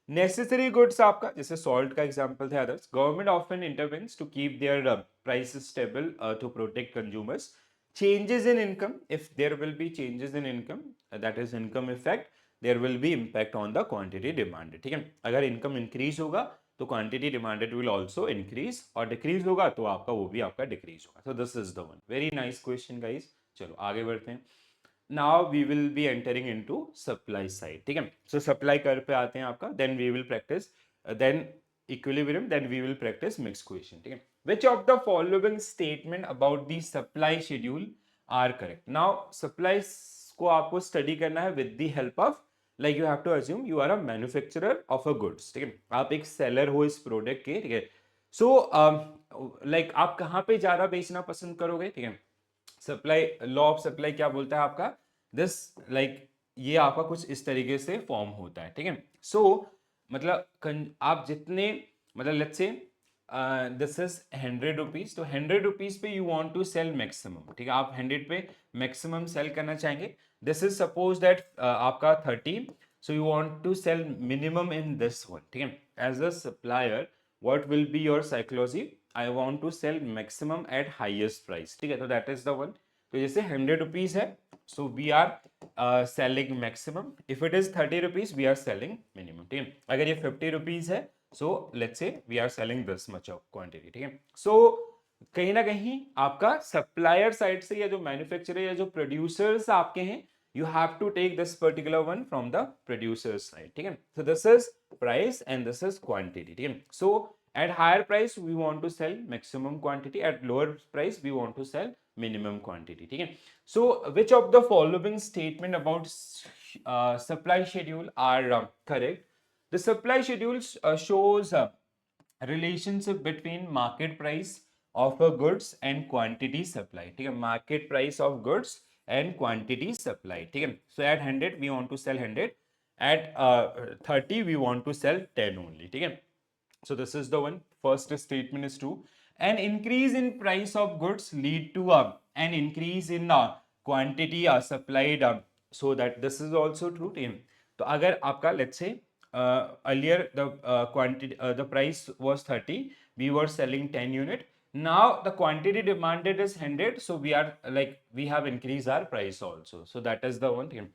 Necessary goods आपका जैसे salt का example थे, others government often intervenes to keep their prices stable to protect consumers. Changes in income, if there will be changes in income, that is income effect, there will be impact on the quantity demanded, ठीक है। अगर income increase होगा तो quantity demanded will also increase, और decrease होगा तो आपका वो भी आपका डिक्रीज होगा। So this is the one. Very nice question guys. चलो आगे बढ़ते हैं। Now we will be entering into supply side, ठीक है। सो सप्लाई कर्व पे आते हैं आपका, then we will practice, then equilibrium, then we will practice mix question, ठीक है। Which of the following statement about the supply schedule are correct. Now supply को आपको स्टडी करना है with the help of, like you have to assume you are a manufacturer of a goods, ठीक है। आप एक सेलर हो इस प्रोडक्ट के, ठीक है। सो लाइक आप कहाँ पे ज्यादा बेचना पसंद करोगे, ठीक है। सप्लाई, लॉ ऑफ सप्लाई क्या बोलता है आपका, दिस लाइक ये आपका कुछ इस तरीके से फॉर्म होता है, ठीक है। सो मतलब आप जितने, मतलब let's say this is 100 rupees, तो 100 रुपीज पे you want to sell maximum, ठीक है। आप 100 पे मैक्सिमम सेल करना चाहेंगे। दिस इज सपोज दैट आपका 30, so you want to sell minimum in this one, ठीक है। As a supplier what will be your psychology, I want to sell maximum at highest price, ठीक है। तो that is the one. तो जैसे 100 rupees है, so we are selling maximum, if it is 30 rupees we are selling minimum, ठीक है। अगर ये 50 रुपीज है, so let's say we are selling this much of quantity, ठीक है। सो कहीं ना कहीं आपका सप्लायर साइड से या जो मैन्युफैक्चरर या जो प्रोड्यूसर्स आपके हैं, you have to take this particular one from the producer side, ठीक है। So this is price and this is quantity, ठीक है। So at higher price we want to sell maximum quantity, at lower price we want to sell minimum quantity, ठीक है। So which of the following statement about supply schedule are correct? The supply schedule shows relationship between market price of a goods and quantity supply, ठीक है। market price of goods and quantity supply, ठीक है। so at 100 we want to sell 100, at 30 we want to sell 10 only, ठीक है। so this is the one. First statement is true. An increase in price of goods lead to an increase in quantity supplied, so that this is also true, ठीक है। तो अगर आपका let's say earlier the quantity the price was 30, we were selling 10 unit, now the quantity demanded is 100, so we are like we have increased our price also, so that is the one thing.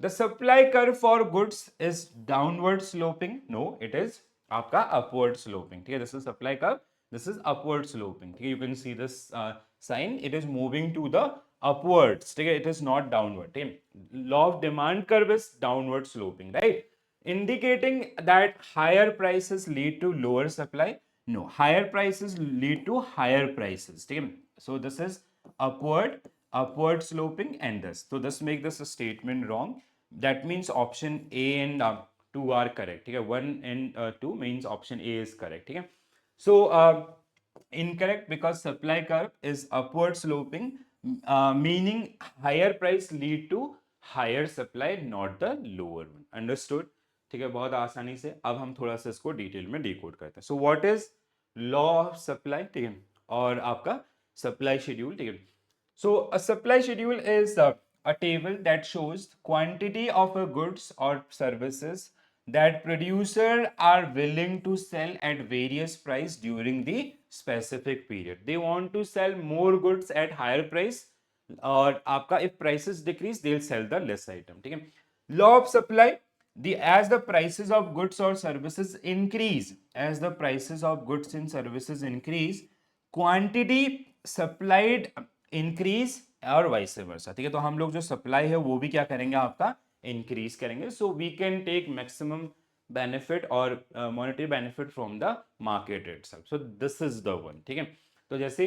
The supply curve for goods is downward sloping, no it is आपका upward sloping, ठीक है। this is supply curve, this is upward sloping, ठीक है। you can see this sign, it is moving to the upwards, ठीक है, it is not downward, ठीक है। law of demand curve is downward sloping, right, indicating that higher prices lead to lower supply, no higher prices lead to higher prices, ठीक है। so this is upward sloping and this, so this make this a statement wrong, that means option A and 2 are correct, ठीक है। 1 and 2 means option A is correct, ठीक है। so incorrect because supply curve is upward sloping, meaning higher price lead to higher supply, not the lower one, understood, ठीक है। बहुत आसानी से अब हम थोड़ा सा इसको डिटेल में डिकोड करते हैं। So what is law of supply, ठीक है, और आपका सप्लाई शेड्यूल, ठीक है। So a supply schedule is a table that shows quantity of a goods or services that producer are willing to sell at various price during the specific period. They want to sell more goods at higher price, और आपका if prices decrease they'll sell the less item, ठीक है। law of supply, the as the prices of goods or services increase, as the prices of goods and services increase, quantity supplied increase और vice versa, ठीक है। तो हम लोग जो supply है वो भी क्या करेंगे आपका इंक्रीज करेंगे, so we can take maximum benefit और monetary benefit from the market itself, so this is the one, ठीक है। तो जैसे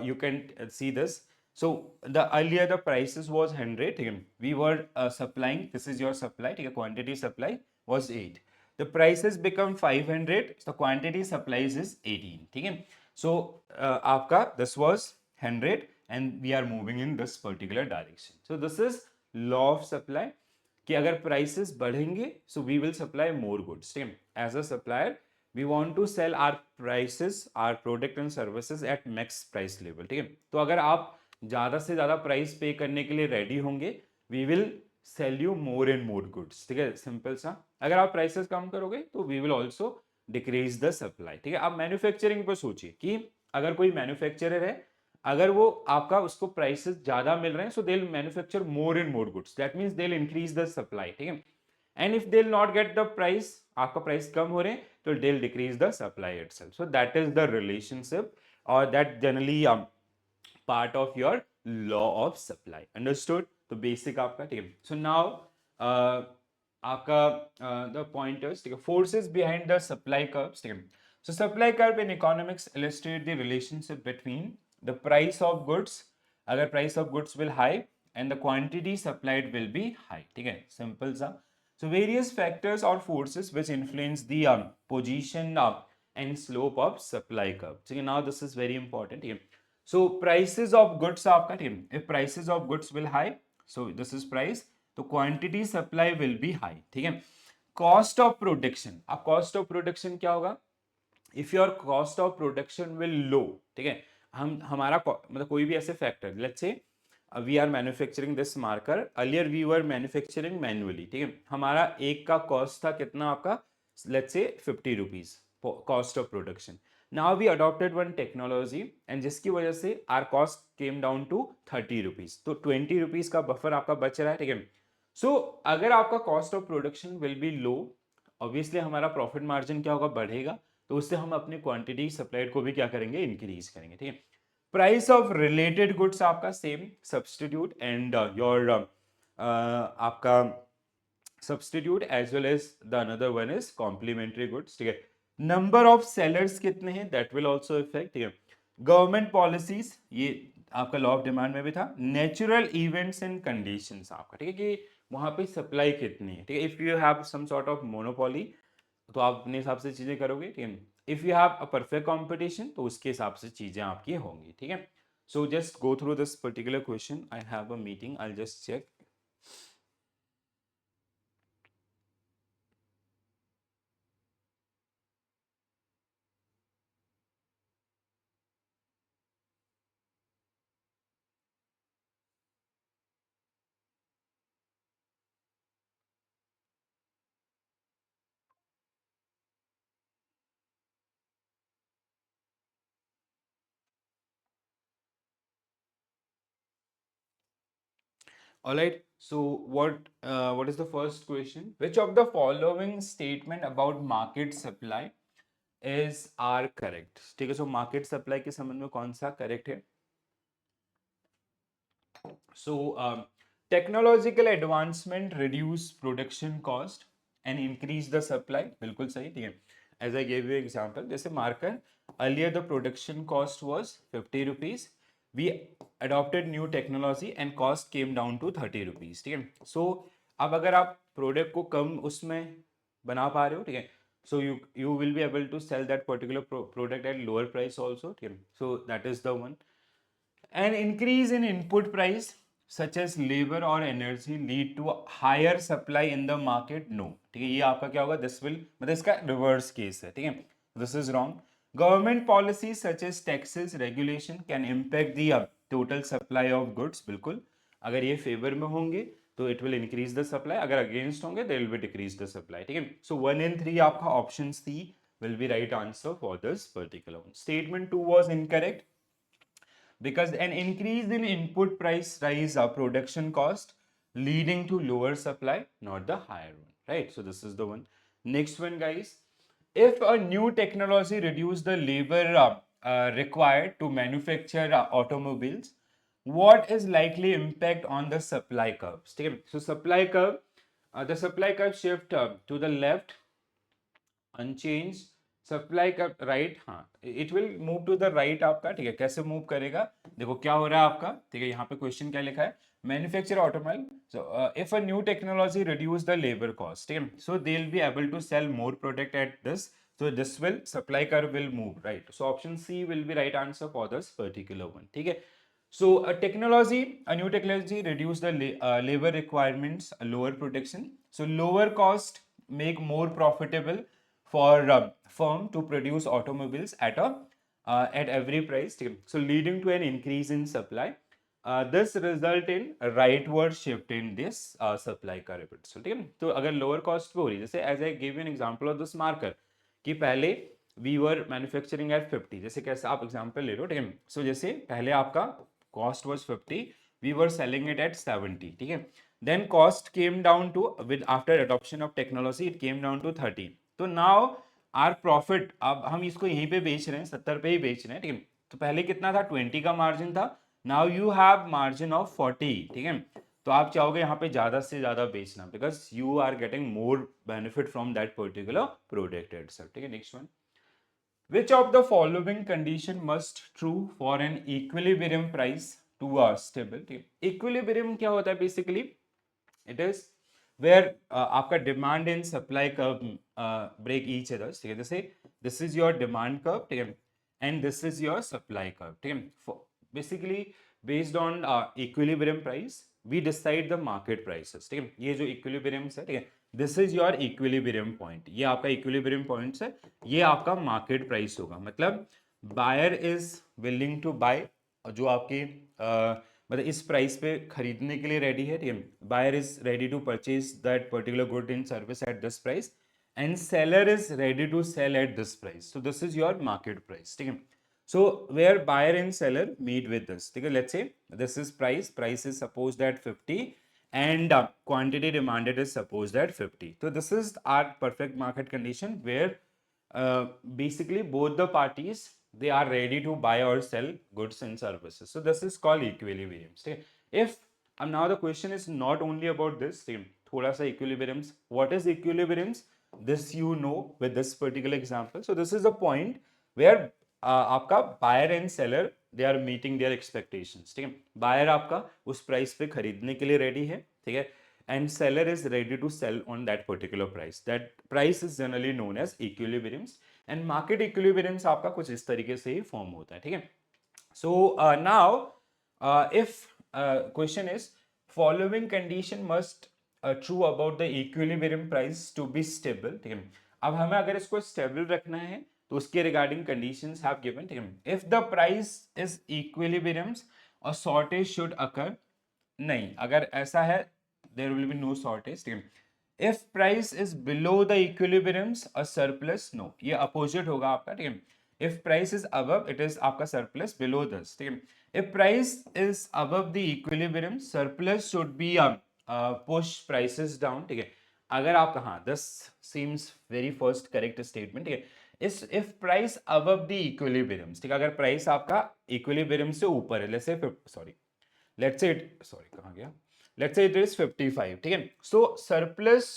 you can see this. So the earlier the prices was 100, ठीक है, we were supplying, this is your supply, ठीक है, quantity supply was 8, the prices become 500, so quantity supplies is 18, ठीक है। so आपका this was 100 and we are moving in this particular direction, so this is law of supply कि अगर prices बढ़ेंगे so we will supply more goods, ठीक है। as a supplier we want to sell our prices, our product and services at max price level, ठीक है। तो अगर आप ज्यादा से ज्यादा प्राइस पे करने के लिए रेडी होंगे, we will sell you more and more goods, ठीक है, सिंपल सा। अगर आप प्राइसेस कम करोगे तो we will also decrease the supply, ठीक है। आप मैन्युफैक्चरिंग पर सोचिए कि अगर कोई मैन्युफैक्चरर है, अगर वो आपका उसको प्राइसेस ज्यादा मिल रहे हैं, so they manufacture more and more goods, that means they increase the supply, ठीक है। And if they not get the price, आपका प्राइस कम हो रहे हैं तो they decrease the supply itself, so that is the relationship और that generally part of your law of supply, understood. तो बेसिक आपका, ठीक है। सो नाउ आपका द पॉइंटर्स, ठीक है, forces behind the supply curves, ठीक है। So supply curve in economics illustrate the relationship between the price of goods, अगर price of goods will high and the quantity supplied will be high, ठीक है, simple सा। So various factors or forces which influence the position and slope of supply curve. So now this is very important here. So prices of goods आपका, ठीक है, if prices of goods will high, so this is price, तो quantity supply will be high, ठीक है। Cost of production, अब cost of production क्या होगा, if your cost of production will low, ठीक है, हम हमारा मतलब कोई भी ऐसे factor, let's say we are manufacturing this marker, earlier we were manufacturing manually, ठीक है, हमारा एक का कॉस्ट था कितना आपका, let's say 50 rupees cost of production. Now we adopted one technology and जिसकी वजह से our cost came down to 30 rupees, तो 20 रुपीज का बफर आपका बच रहा है, ठीक है। सो अगर आपका cost of production will be low obviously हमारा प्रॉफिट मार्जिन क्या होगा, बढ़ेगा, तो उससे हम अपनी क्वांटिटी सप्लाइड को भी क्या करेंगे, इंक्रीज करेंगे, ठीक है। प्राइस ऑफ रिलेटेड गुड्स आपका सेम, सब्सटीट्यूट एंड योर आपका substitute as well as the another one is complementary goods, ठीक है। नंबर ऑफ सेलर्स कितने हैं, दैट विल ऑल्सो इफेक्ट, ठीक है। गवर्नमेंट पॉलिसीज, ये आपका लॉ ऑफ डिमांड में भी था। नेचुरल इवेंट्स एंड कंडीशंस आपका, ठीक है, कि वहां पे सप्लाई कितनी है, ठीक है। If you have some sort of monopoly तो आप अपने हिसाब से चीजें करोगे, ठीक है। If you have a perfect competition तो उसके हिसाब से चीजें आपकी होंगी, ठीक है। So just go through this particular question, I have a meeting, I just check. All right. So what is the first question? Which of the following statement about market supply is are correct? ठीक है. So market supply के संबंध में कौन सा correct है? So technological advancement reduce production cost and increase the supply. बिल्कुल सही, ठीक है. As I gave you example, जैसे marker earlier the production cost was 50 rupees. We adopted new technology and cost came down to 30 rupees. ठीक है. So अब अगर आप प्रोडक्ट को कम उसमें बना पा रहे हो, ठीक है, so you will be able to sell that particular product at lower price also, ठीक है. So that is the one. An increase in input price such as labor or energy lead to a higher supply in the market? No. ठीक है, ये आपका क्या होगा, this will, मतलब इसका रिवर्स केस है, ठीक है. This is wrong. Government policies such as taxes regulation can impact the total supply of goods. बिल्कुल, अगर ये फेवर में होंगे तो it will increase the supply, अगर अगेंस्ट होंगे they will be decrease the supply, ठीक है. So 1 and 3 आपका option C will be right answer for this particular one. Statement 2 was incorrect because an increase in input price rise our production cost leading to lower supply, not the higher one, right? So this is the one. Next one, guys. If a new technology reduce the labor required to manufacture automobiles, what is likely impact on the supply curves? So supply curve, the supply curve shift to the left unchanged, supply का right, हाँ it will move to the right आपका, ठीक है. कैसे move करेगा, देखो क्या हो रहा है आपका, ठीक है. यहाँ पे क्वेश्चन क्या लिखा है, manufacture automobile, so if a new technology reduce the labour cost, ठीक है, so they will be able to sell more product at this, so this will supply curve will move, right? So option C will be right answer for this particular one, ठीक है. So a new technology reduce the labor requirements, lower production, so lower cost make more profitable for firm to produce automobiles at a at every price, so leading to an increase in supply. This result in a rightward shift in this supply curve, so ठीक है. तो अगर lower cost पे हो रही है, जैसे as I gave you an example of this marker कि पहले we were manufacturing at 50, जैसे कैसे आप एग्जांपल ले लो, ठीक है. सो जैसे पहले आपका cost was 50, we were selling it at 70, ठीक है. Then cost came down to, with after adoption of technology it came down to 30. तो नाउ आर प्रॉफिट, अब हम इसको यहीं पे बेच रहे हैं, 70 पे ही बेच रहे हैं, ठीक है. तो पहले कितना था, 20 का मार्जिन था, now you have margin of 40, ठीक है. तो आप चाहोगे यहाँ पे ज्यादा से ज्यादा बेचना because you are getting more benefit from that particular product itself, ठीक है. Next one, which of the following condition must true for an equilibrium price to a stable, ठीक है. इक्विलिब्रियम क्या होता है बेसिकली, इट इज वेयर आपका demand and supply curve break each others, ठीक है. जैसे this is your demand curve, ठीक है, and this is your supply curve, ठीक है. Basically based on equilibrium price we decide the market prices, ठीक है. ये जो इक्विलिब्रियम्स है, ठीक है, this is your equilibrium point, ये आपका इक्विलिब्रियम पॉइंट है, ये आपका मार्केट प्राइस होगा. मतलब buyer is willing to buy, जो आपकी मतलब इस प्राइस पे खरीदने के लिए रेडी है, ठीक है. Buyer is ready to purchase that particular good in service at this price and seller is ready to sell at this price, so this is your market price, ठीक है. So where buyer and seller meet with this, ठीक है. Let's say this is price, price is suppose that 50 and quantity demanded is supposed at 50. So this is our perfect market condition where basically both the parties, they are ready to buy or sell goods and services. So this is called equilibrium. If now the question is not only about this, thoda sa equilibriums. What is equilibriums? This you know with this particular example. So this is a point where आपका buyer and seller they are meeting their expectations. ठीक है, buyer आपका उस price पे खरीदने के लिए ready है, ठीक है, and seller is ready to sell on that particular price. That price is generally known as equilibriums, and market equilibriums आपका कुछ इस तरीके से ही form होता है, ठीक है. So now if question is following condition must true about the equilibrium price to be stable, ठीक है. अब हमें अगर इसको stable रखना है तो उसके regarding conditions have given, ठीक है. If the price is equilibriums a shortage should occur. नहीं, अगर ऐसा है there will be no shortage, ठीक है. If price is below the equilibriums a surplus, no, ये opposite होगा आपका, ठीक है. If price is above it is आपका surplus below this, ठीक है. If price is above the equilibrium surplus should be push prices down, ठीक है. अगर आप हाँ this seems very first correct statement, ठीक है. इस if price above the equilibriums, ठीक है, अगर price आपका equilibrium से ऊपर है, let's say let's say कहाँ गया, let's say it is 55, ठीक है. So surplus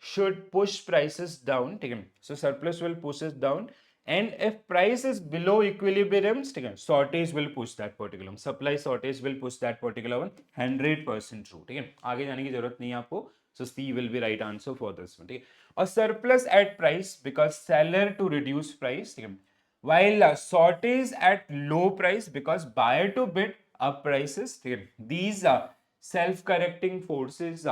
should push prices down, ठीक है. So surplus will push it down, and if price is below equilibriums, ठीक है, shortage will push that particular one, supply shortage will push that particular one, 100% true, ठीक है. आगे जाने की जरूरत नहीं है आपको. So C will be right answer for this one, ठीक है. A surplus at price because seller to reduce price, ठीक है, while shortage at low price because buyer to bid up prices, ठीक है. These self correcting forces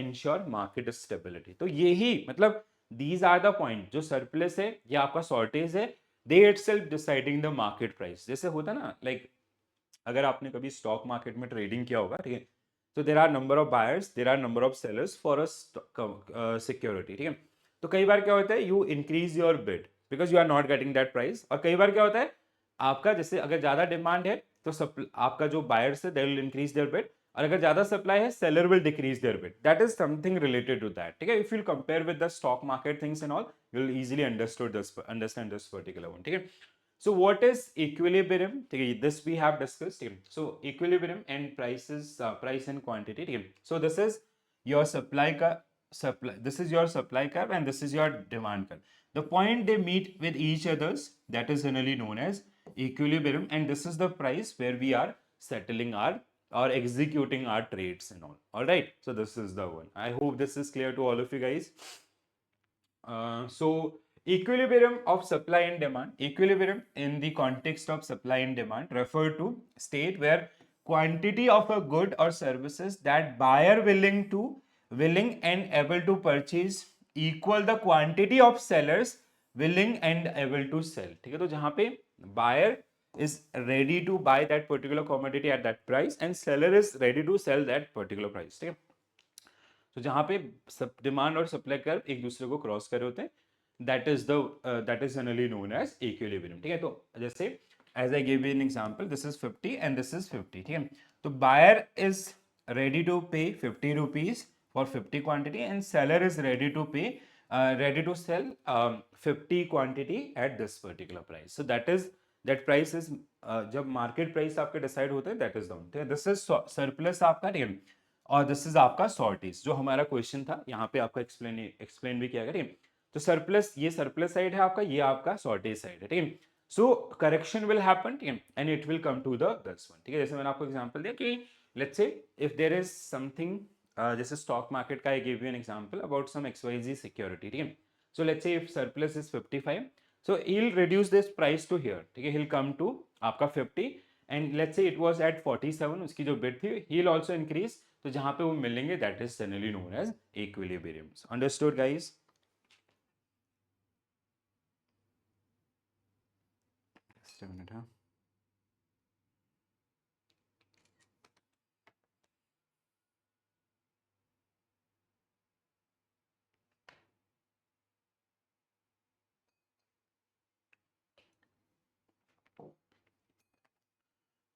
ensure market stability. तो यही मतलब these are the point, जो surplus है या आपका shortage है, they itself deciding the market price. जैसे होता ना, like अगर आपने कभी स्टॉक मार्केट में ट्रेडिंग किया होगा, ठीक है, तो there are number of buyers, there are number of sellers for a security, ठीक है. तो कई बार क्या होता है, you increase your bid because you are not getting that price, और कई बार क्या होता है आपका जैसे अगर ज्यादा डिमांड है तो आपका जो बायर्स है they will increase their bid, और अगर ज्यादा सप्लाई है seller will decrease their bid. That is something related to that, ठीक है. If you compare with the stock market things and all you will easily understand this particular one, ठीक है. So what is equilibrium? This we have discussed. So equilibrium and prices, price and quantity. So this is your supply supply. This is your supply curve and this is your demand curve. The point they meet with each others, that is generally known as equilibrium, and this is the price where we are settling our or executing our trades and all. All right. So this is the one. I hope this is clear to all of you guys. So equilibrium of supply and demand, equilibrium in the context of supply and demand refer to state where quantity of a good or services that buyer willing and able to purchase equal the quantity of sellers willing and able to sell, ठीक है. तो जहां पे buyer is ready to buy that particular commodity at that price and seller is ready to sell that particular price, ठीक है. तो जहां पे डिमांड और सप्लाई कर्व एक दूसरे को क्रॉस कर रहे होते हैं, that is generally known as equilibrium, ठीक है. तो जैसे as I give you an example, this is 50 and this is 50, ठीक है. तो buyer is ready to pay 50 rupees for 50 quantity and seller is ready to pay ready to sell 50 quantity at this particular price. So that price is जब market price आपके decide होते हैं that is down, ठीक है. This is surplus आपका, ठीक है, और दिस इज आपका शॉर्टेज जो हमारा क्वेश्चन था, यहाँ पे आपका एक्सप्लेन भी किया गया, ठीक है. तो सरप्लस, ये सरप्लस साइड है आपका, ये आपका शॉर्टेज साइड है, ठीक है. सो करेक्शन विल हैपन, ठीक है, and it will come to this one, ठीक है. जैसे मैंने आपको एग्जांपल दिया कि let's say if there is something, जैसे स्टॉक मार्केट का I give you an example about some XYZ security, ठीक है. So let's say if surplus is 55, so he will reduce this price to here, ठीक है, he will come to आपका 50, and let's say it was at 47, उसकी जो bid थी he will also increase, तो जहां पे वो मिलेंगे that is generally known as equilibriums. Understood guys? Just a minute. हाँ,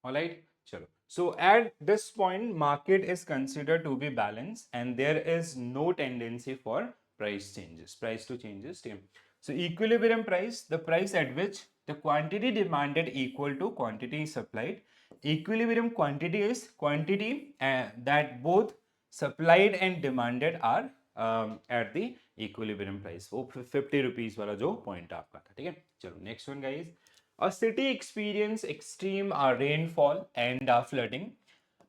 ऑलराइट, चलो. So at this point, market is considered to be balanced and there is no tendency for price to changes. So equilibrium price, the price at which the quantity demanded equal to quantity supplied. Equilibrium quantity is quantity that both supplied and demanded are at the equilibrium price. वो 50 rupees वाला जो point आपका था, ठीक है. चलो next one guys. A city experience extreme rainfall and flooding,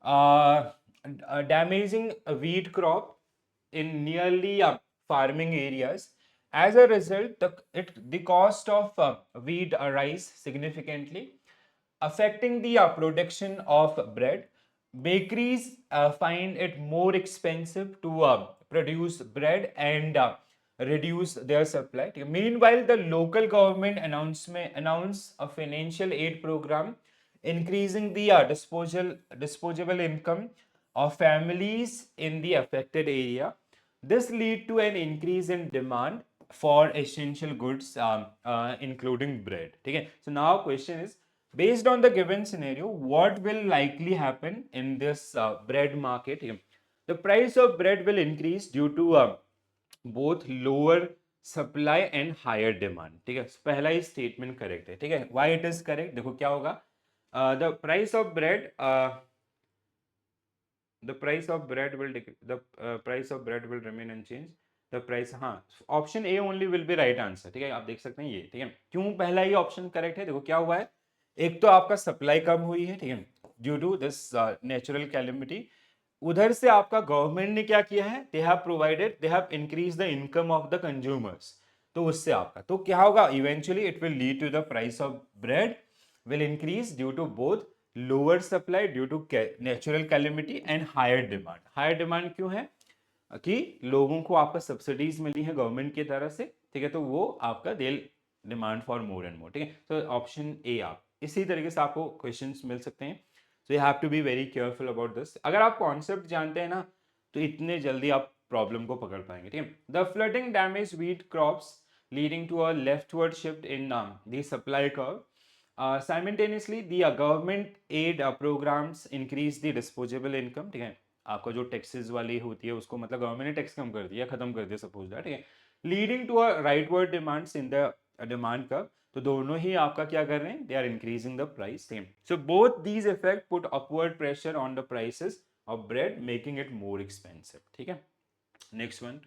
uh, damaging a wheat crop in nearly farming areas. As a result, the cost of wheat rise significantly, affecting the production of bread. Bakeries find it more expensive to produce bread and reduce their supply. Meanwhile, the local government announced a financial aid program increasing the disposable income of families in the affected area. This lead to an increase in demand for essential goods, including bread. Okay. So now question is, based on the given scenario, what will likely happen in this bread market? The price of bread will increase due to both lower supply and higher demand. ठीक है, पहला ही statement correct है. ठीक है, why it is correct? देखो क्या होगा, the price of bread the price of bread will the price of bread will remain unchanged. The price, हाँ, option A only will be right answer. ठीक है, आप देख सकते हैं ये. ठीक है, क्यों पहला ही ऑप्शन करेक्ट है? देखो क्या हुआ है, एक तो आपका सप्लाई कम हुई है, ठीक है, due to this natural calamity. उधर से आपका गवर्नमेंट ने क्या किया है, they have increase the income of the consumers. तो उससे आपका तो क्या होगा, eventually it will lead to the price of bread will increase due to both lower supply due to natural calamity and higher demand. Higher demand क्यों है कि लोगों को आपका सब्सिडीज मिली है गवर्नमेंट की तरफ से. ठीक है, तो वो आपका they demand for more and मोर. ठीक है, तो ऑप्शन ए. आप इसी तरीके से आपको क्वेश्चंस मिल सकते हैं. So you have to be very careful about this. अगर आप कॉन्सेप्ट जानते हैं ना, तो इतने जल्दी आप प्रॉब्लम को पकड़ पाएंगे. ठीक है, the flooding damage wheat crops leading to a leftward shift in the supply curve. Simultaneously, the government aid programs increase the disposable income. ठीक है, आपका जो टैक्सेस वाली होती है उसको मतलब गवर्नमेंट ने टैक्स कम कर दिया, खत्म कर दिया सपोज दैट. ठीक है, leading to a rightward demands in the demand curve. तो दोनों ही आपका क्या कर रहे हैं, they are increasing the price. Same. So both these effect put upward pressure on the prices of bread, making it more expensive. ठीक है, next one.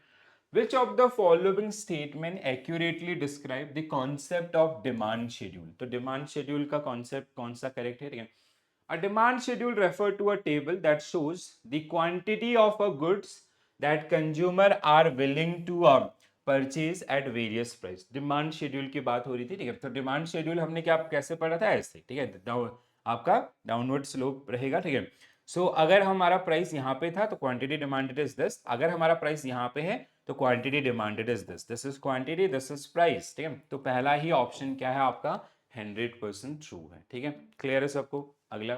Which of the following statement accurately describe the concept of demand schedule? तो demand schedule का concept कौन सा correct है? A demand schedule refer to a table that shows the quantity of a goods that consumer are willing to purchase at various price. Demand schedule की बात हो रही थी. ठीक है, तो demand schedule हमने क्या कैसे पढ़ा था, ऐसे. ठीक है, आपका डाउनवर्ड स्लोप रहेगा. ठीक है, सो अगर हमारा प्राइस यहाँ पे था तो क्वांटिटी डिमांडेड इज दिस. अगर हमारा प्राइस यहाँ पे है तो quantity demanded is this. This is quantity, this is price. ठीक है, तो पहला ही ऑप्शन क्या है आपका, 100% ट्रू है. ठीक है, क्लियर है सबको? अगला.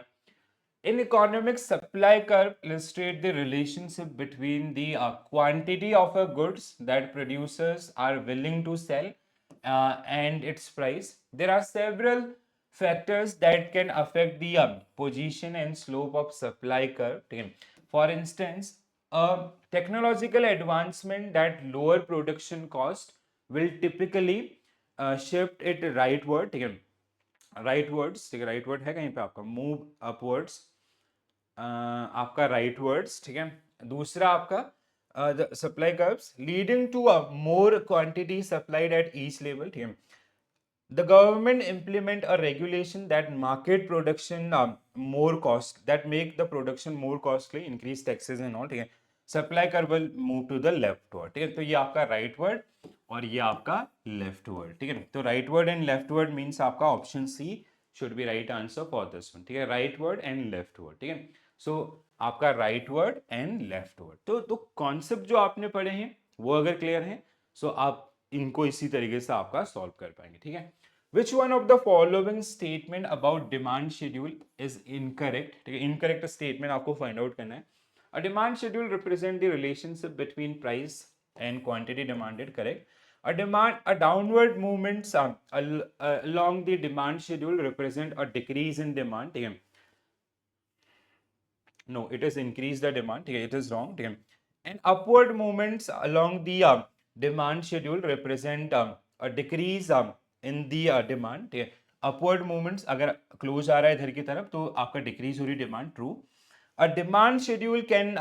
In economics, supply curve illustrate the relationship between the quantity of a goods that producers are willing to sell and its price. There are several factors that can affect the position and slope of supply curve. For instance, a technological advancement that lower production cost will typically shift it rightward. राइटवर्ड्स. ठीक है, rightward है कहीं पे आपका, move upwards आपका राइटवर्ड्स. ठीक है, दूसरा आपका supply curves leading to a more quantity supplied at each level. ठीक है, the government implement a regulation that market production more cost, that make the production more costly, increase taxes and all. ठीक है, supply curve will move to the leftward. ठीक है, तो ये आपका right word और ये आपका लेफ्ट वर्ड. ठीक है, तो right word and left word means आपका option C should be right answer for this one. ठीक है, right word and left word. ठीक है, सो आपका right word and left word. तो कॉन्सेप्ट जो आपने पढ़े हैं वो अगर क्लियर है, सो आप इनको इसी तरीके से आपका सॉल्व कर पाएंगे. ठीक है, which one of the following statement about demand schedule is incorrect? ठीक है, incorrect statement आपको find out करना है. A demand schedule represent the relationship between price and quantity demanded. Correct. A downward movement along the demand schedule represent a decrease in demand. ठीक है, No, it is increase the demand. ठीक है, it is wrong. ठीक है. And upward movements along the demand schedule represent a decrease in the demand. ठीक है. Upward movements अगर close आ रहा है इधर की तरफ तो आपका decrease हो रही demand. True. A demand schedule can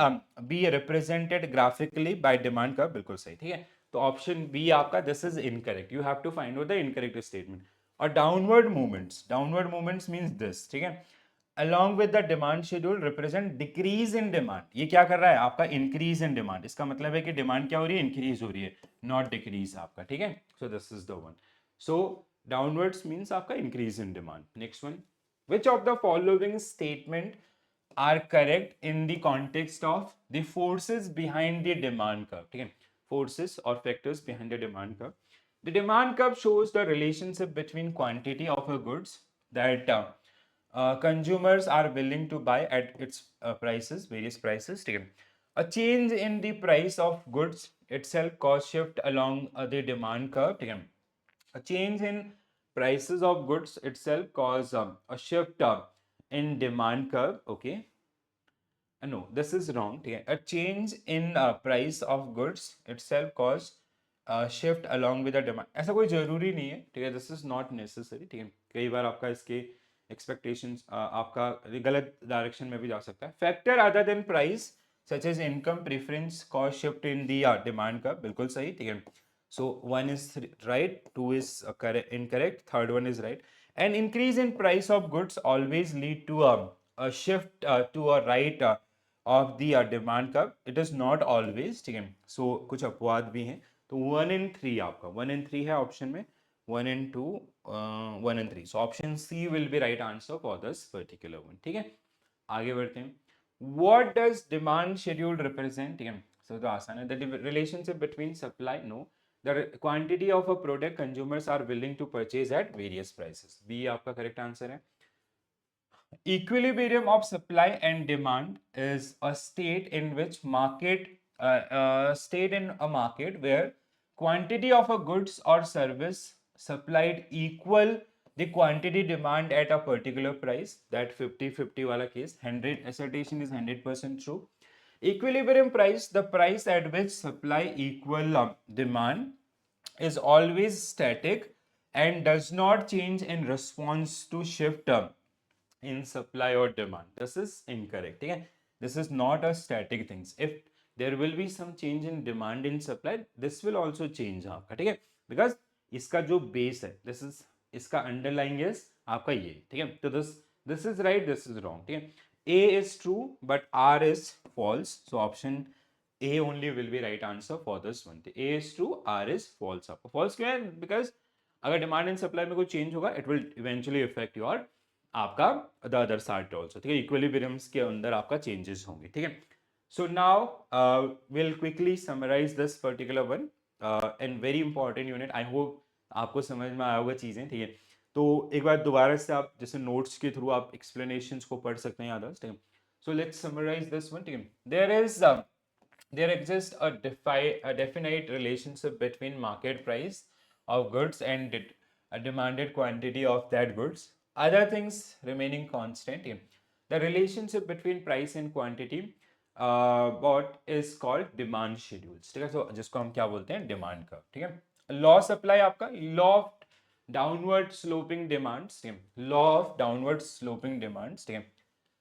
be represented graphically by demand curve. बिल्कुल सही. ठीक है. तो ऑप्शन बी आपका this is incorrect. You have to find out the incorrect statement. और डाउनवर्ड मूवमेंट्स मींस दिस. ठीक है. along with the demand schedule represent decrease in demand. ये क्या कर रहा है आपका increase in demand. इसका मतलब है कि demand क्या हो रही है, increase हो रही है, not decrease आपका. ठीक है. So this is the one. So downwards means आपका increase in demand. Next one. Which of the following statement are correct in the context of the forces behind the demand curve? ठीक है. Forces or factors behind the demand curve. The demand curve shows the relationship between quantity of a goods that consumers are willing to buy at its prices, various prices. ठीक है. A change in the price of goods itself cause shift along the demand curve. ठीक है. A change in prices of goods itself cause a shift in demand curve. Okay. No, this is wrong. ठीक है. A change in price of goods itself cause shift along with the demand. ऐसा कोई जरूरी नहीं है. ठीक है. This is not necessary. ठीक है. कई बार आपका इसके एक्सपेक्टेशंस आपका गलत डायरेक्शन में भी जा सकता है. Factor other than price such as income preference cause shift in the demand का. बिल्कुल सही. ठीक है. So one is right, two is incorrect, third one is right. An increase in price of goods always lead to a shift to a right of the demand curve. It is not always. ठीक है. सो कुछ अपवाद भी हैं. तो 1 in 3 आपका 1 in 3 है option में. 1 and 2, 1 and 3. So option C will be right answer for this particular one. ठीक है. आगे बढ़ते हैं. What does demand schedule represent? ठीक है. So तो आसान है. The relationship between supply, no. The quantity of a product consumers are willing to purchase at various prices. B आपका correct answer है. Equilibrium of supply and demand is a state in which state in a market where quantity of a goods or service supplied equal the quantity demand at a particular price. That 50-50 wala case. 100 assertion is 100% true. Equilibrium price, the price at which supply equal demand, is always static and does not change in response to shift in supply or demand. This is incorrect. ठीक है. This is not a static thing. If there will be some change in demand in supply, this will also change आपका. ठीक है. Because इसका जो base है, this is इसका underlying is आपका ये. ठीक है. तो this is right, this is wrong. ठीक है. A is true but R is false. So option A only will be right answer for this one. A is true, R is false. आपका false क्यों है? Because अगर demand and supply में कोई change होगा, it will eventually affect your आपका the other side also. ठीक है. इक्विलिब्रियम्स के अंदर आपका चेंजेस होंगे. ठीक है. So now will quickly summarize this particular one and very important unit. I hope आपको समझ में आया होगा चीज़ें. ठीक है. तो एक बार दोबारा से आप जैसे नोट्स के थ्रू आप एक्सप्लेनेशंस को पढ़ सकते हैं अदर्स. ठीक है. So let's summarize this one. ठीक है. there exists a definite relationship between market price of goods and a demanded quantity of that goods. Other things remaining constant. The relationship between price and quantity what is called demand schedules. ठीक है. So जिसको हम क्या बोलते हैं, demand curve. ठीक है. Law supply आपका law of downward sloping demands. Law of downward sloping demands. ठीक है.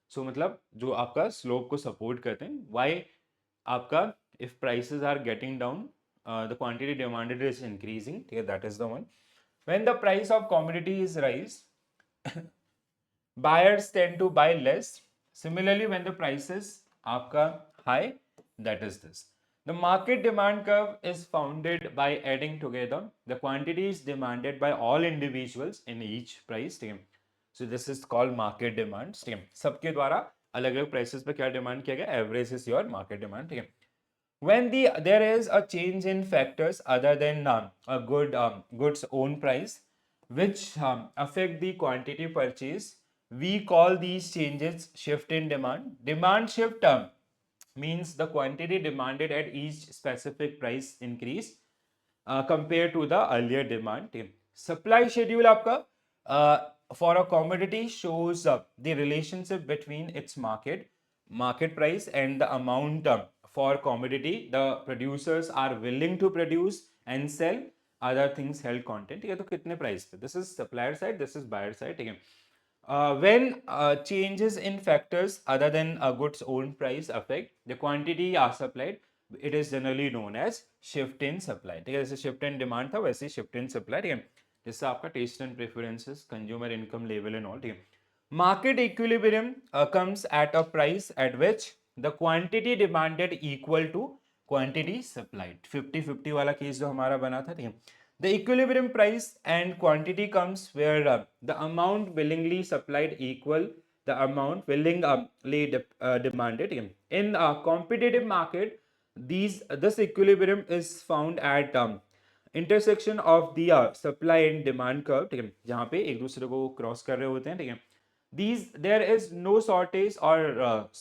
सो मतलब जो आपका स्लोप को सपोर्ट करते हैं. वाई आपका if prices are getting down, the quantity demanded is increasing. ठीक है. That is the one. When the price of commodities rise, buyers tend to buy less. Similarly, when the prices आपका high, that is this. The market demand curve is founded by adding together the quantities demanded by all individuals in each price. ठीक है. So this is called market demand. ठीक है. सबके द्वारा अलग अलग prices पे क्या demand किया गया, average is your market demand. ठीक है. When there is a change in factors other than a goods own price which affect the quantity purchase, we call these changes shift in demand. Demand shift means the quantity demanded at each specific price increase compared to the earlier demand. Supply schedule आपका for a commodity shows the relationship between its market market price and the amount for commodity the producers are willing to produce and sell, other things held content, ठीक है. तो कितने price पे, this is supplier side, this is buyer side, ठीक है. When changes in factors other than a good's own price affect the quantity are supplied, it is generally known as shift in supply, ठीक है. जैसे shift in demand था वैसे shift in supply, ठीक है. जैसे आपका taste and preferences, consumer income level and all, ठीक है. Market equilibrium comes at a price at which the quantity demanded equal to quantity supplied. 50-50 वाला केस जो हमारा बना था, ठीक है. The equilibrium price and quantity comes where the amount willingly supplied equal the amount willingly demanded. In a competitive market, this equilibrium is found at intersection of the supply and demand curve, ठीक है, जहाँ पे एक दूसरे को cross कर रहे होते हैं, ठीक है. There is no shortage or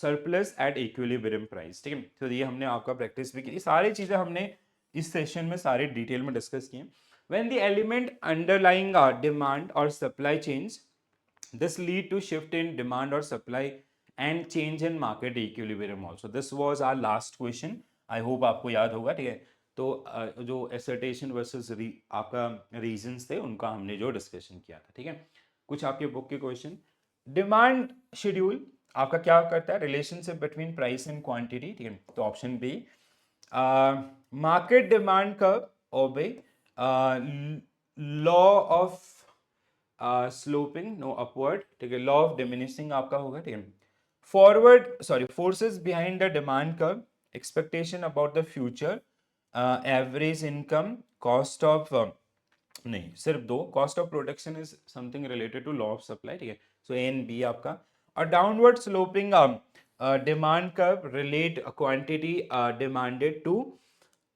surplus at equilibrium price, ठीक है. तो ये हमने आपका प्रैक्टिस भी की, सारी चीजें हमने इस सेशन में सारे डिटेल में डिस्कस किए. When the element underlying demand or supply change, this lead to shift in demand or supply and change in market equilibrium also. This was our last question. I hope आपको याद होगा, ठीक है. तो जो assertion versus आपका reasons थे उनका हमने जो डिस्कशन किया था, ठीक है. कुछ आपके बुक के क्वेश्चन. डिमांड शेड्यूल आपका क्या करता है, relationship between price and quantity, ठीक है. तो option B. Market demand curve obey law of sloping, no upward, ठीक है. लॉ ऑफ डिमिनिशिंग आपका होगा, ठीक है. Forward sorry forces behind the demand curve, expectation about the future, average income, cost of नहीं सिर्फ दो, cost of production is something related to law of supply, ठीक है. सो ए एंड बी आपका. और downward sloping demand curve relate quantity demanded to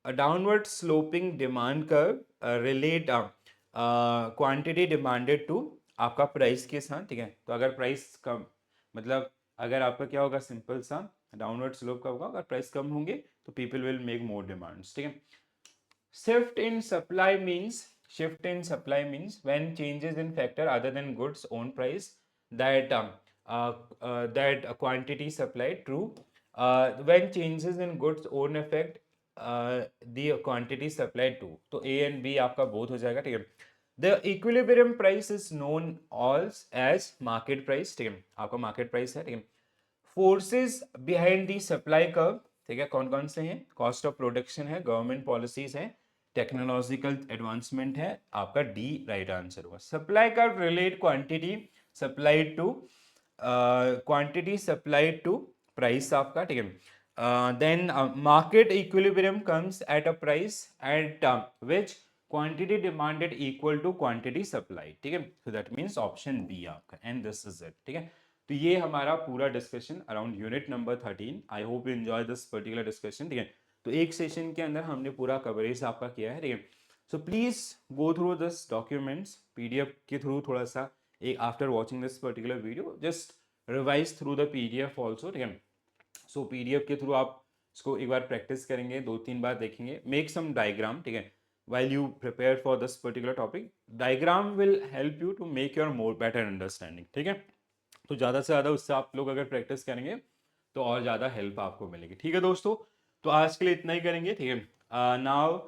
a downward sloping demand curve relate quantity demanded to आपका price के साथ, ठीक है. तो अगर प्राइस कम, मतलब अगर आपका क्या होगा, सिंपल सा डाउनवर्ड स्लोप का होगा, अगर प्राइस कम होंगे तो people will make more demands, ठीक है. Shift in supply means when changes in factor other than goods own price that that quantity supplied. True. When changes in goods own affect the quantity supplied to, तो A and B आपका both हो जाएगा, ठीक है. The equilibrium price is known as market price, ठीक है. आपका market price है, ठीक है. Forces behind the supply curve, ठीक है, कौन कौन से हैं, कॉस्ट ऑफ प्रोडक्शन है, गवर्नमेंट पॉलिसीज है, टेक्नोलॉजिकल एडवांसमेंट है, आपका डी राइट आंसर होगा. Supply curve relate quantity supplied to price आपका, ठीक है. Then market equilibrium comes at a price at which quantity demanded equal to quantity supply, ठीक है. So that means option B आपका, and this is it, ठीक है. तो ये हमारा पूरा discussion around unit number 13. I hope you enjoy this particular discussion, ठीक है. तो एक सेशन के अंदर हमने पूरा कवरेज आपका किया है, ठीक है. So please go through this documents PDF के थ्रू, थोड़ा सा एक after watching this particular video just revise through the PDF also, ठीक है. सो पीडीएफ के थ्रू आप इसको एक बार प्रैक्टिस करेंगे, 2-3 बार देखेंगे, मेक सम डायग्राम, ठीक है. while you prepare for this particular topic, diagram will help you to make your more better understanding, ठीक है. तो ज़्यादा से ज़्यादा उससे आप लोग अगर प्रैक्टिस करेंगे तो और ज़्यादा हेल्प आपको मिलेगी, ठीक है दोस्तों. तो आज के लिए इतना ही करेंगे, ठीक है. Now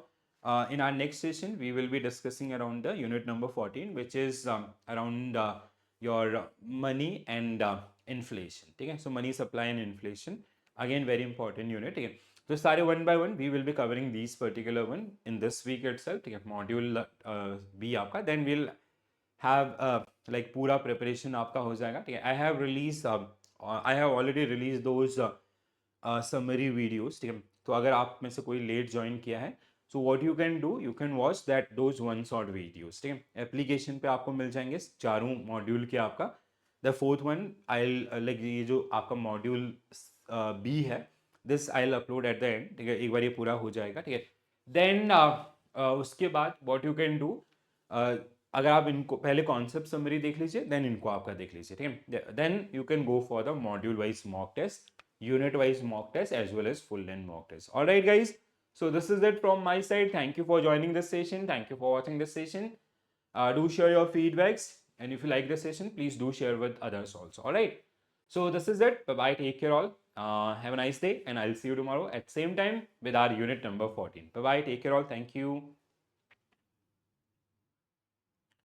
in our next session we will be discussing around the unit number 14 which is around your money and inflation, ठीक है. So money supply and inflation, again very important unit, ठीक है. तो सारे one by one we will be covering these particular one in this week itself, ठीक है. Module B आपका, then will have like पूरा प्रिपरेशन आपका हो जाएगा, ठीक है. I have already release those summary videos, ठीक है. तो अगर आप में से कोई लेट ज्वाइन किया है, so what you can do, you can watch that those one shot videos, ठीक है. एप्लीकेशन पे आपको मिल जाएंगे चारों मॉड्यूल के आपका. The fourth one I like ये जो आपका मॉड्यूल बी है, this I will upload at the end, ठीक है. एक बार ये पूरा हो जाएगा, ठीक है. देन उसके बाद व्हाट यू कैन डू, अगर आप इनको पहले कॉन्सेप्ट समरी देख लीजिए, देन इनको आपका देख लीजिए, ठीक है. Then you can go for the module wise mock test, unit wise mock test as well as full length mock test. All right guys, so this is it from my side. Thank you for joining this session, thank you for watching this session. Do share your feedbacks, and if you like the session please do share with others also. All right, so this is it. Bye bye, take care all. Have a nice day, and I'll see you tomorrow at same time with our unit number 14. Bye bye. Take care all. Thank you.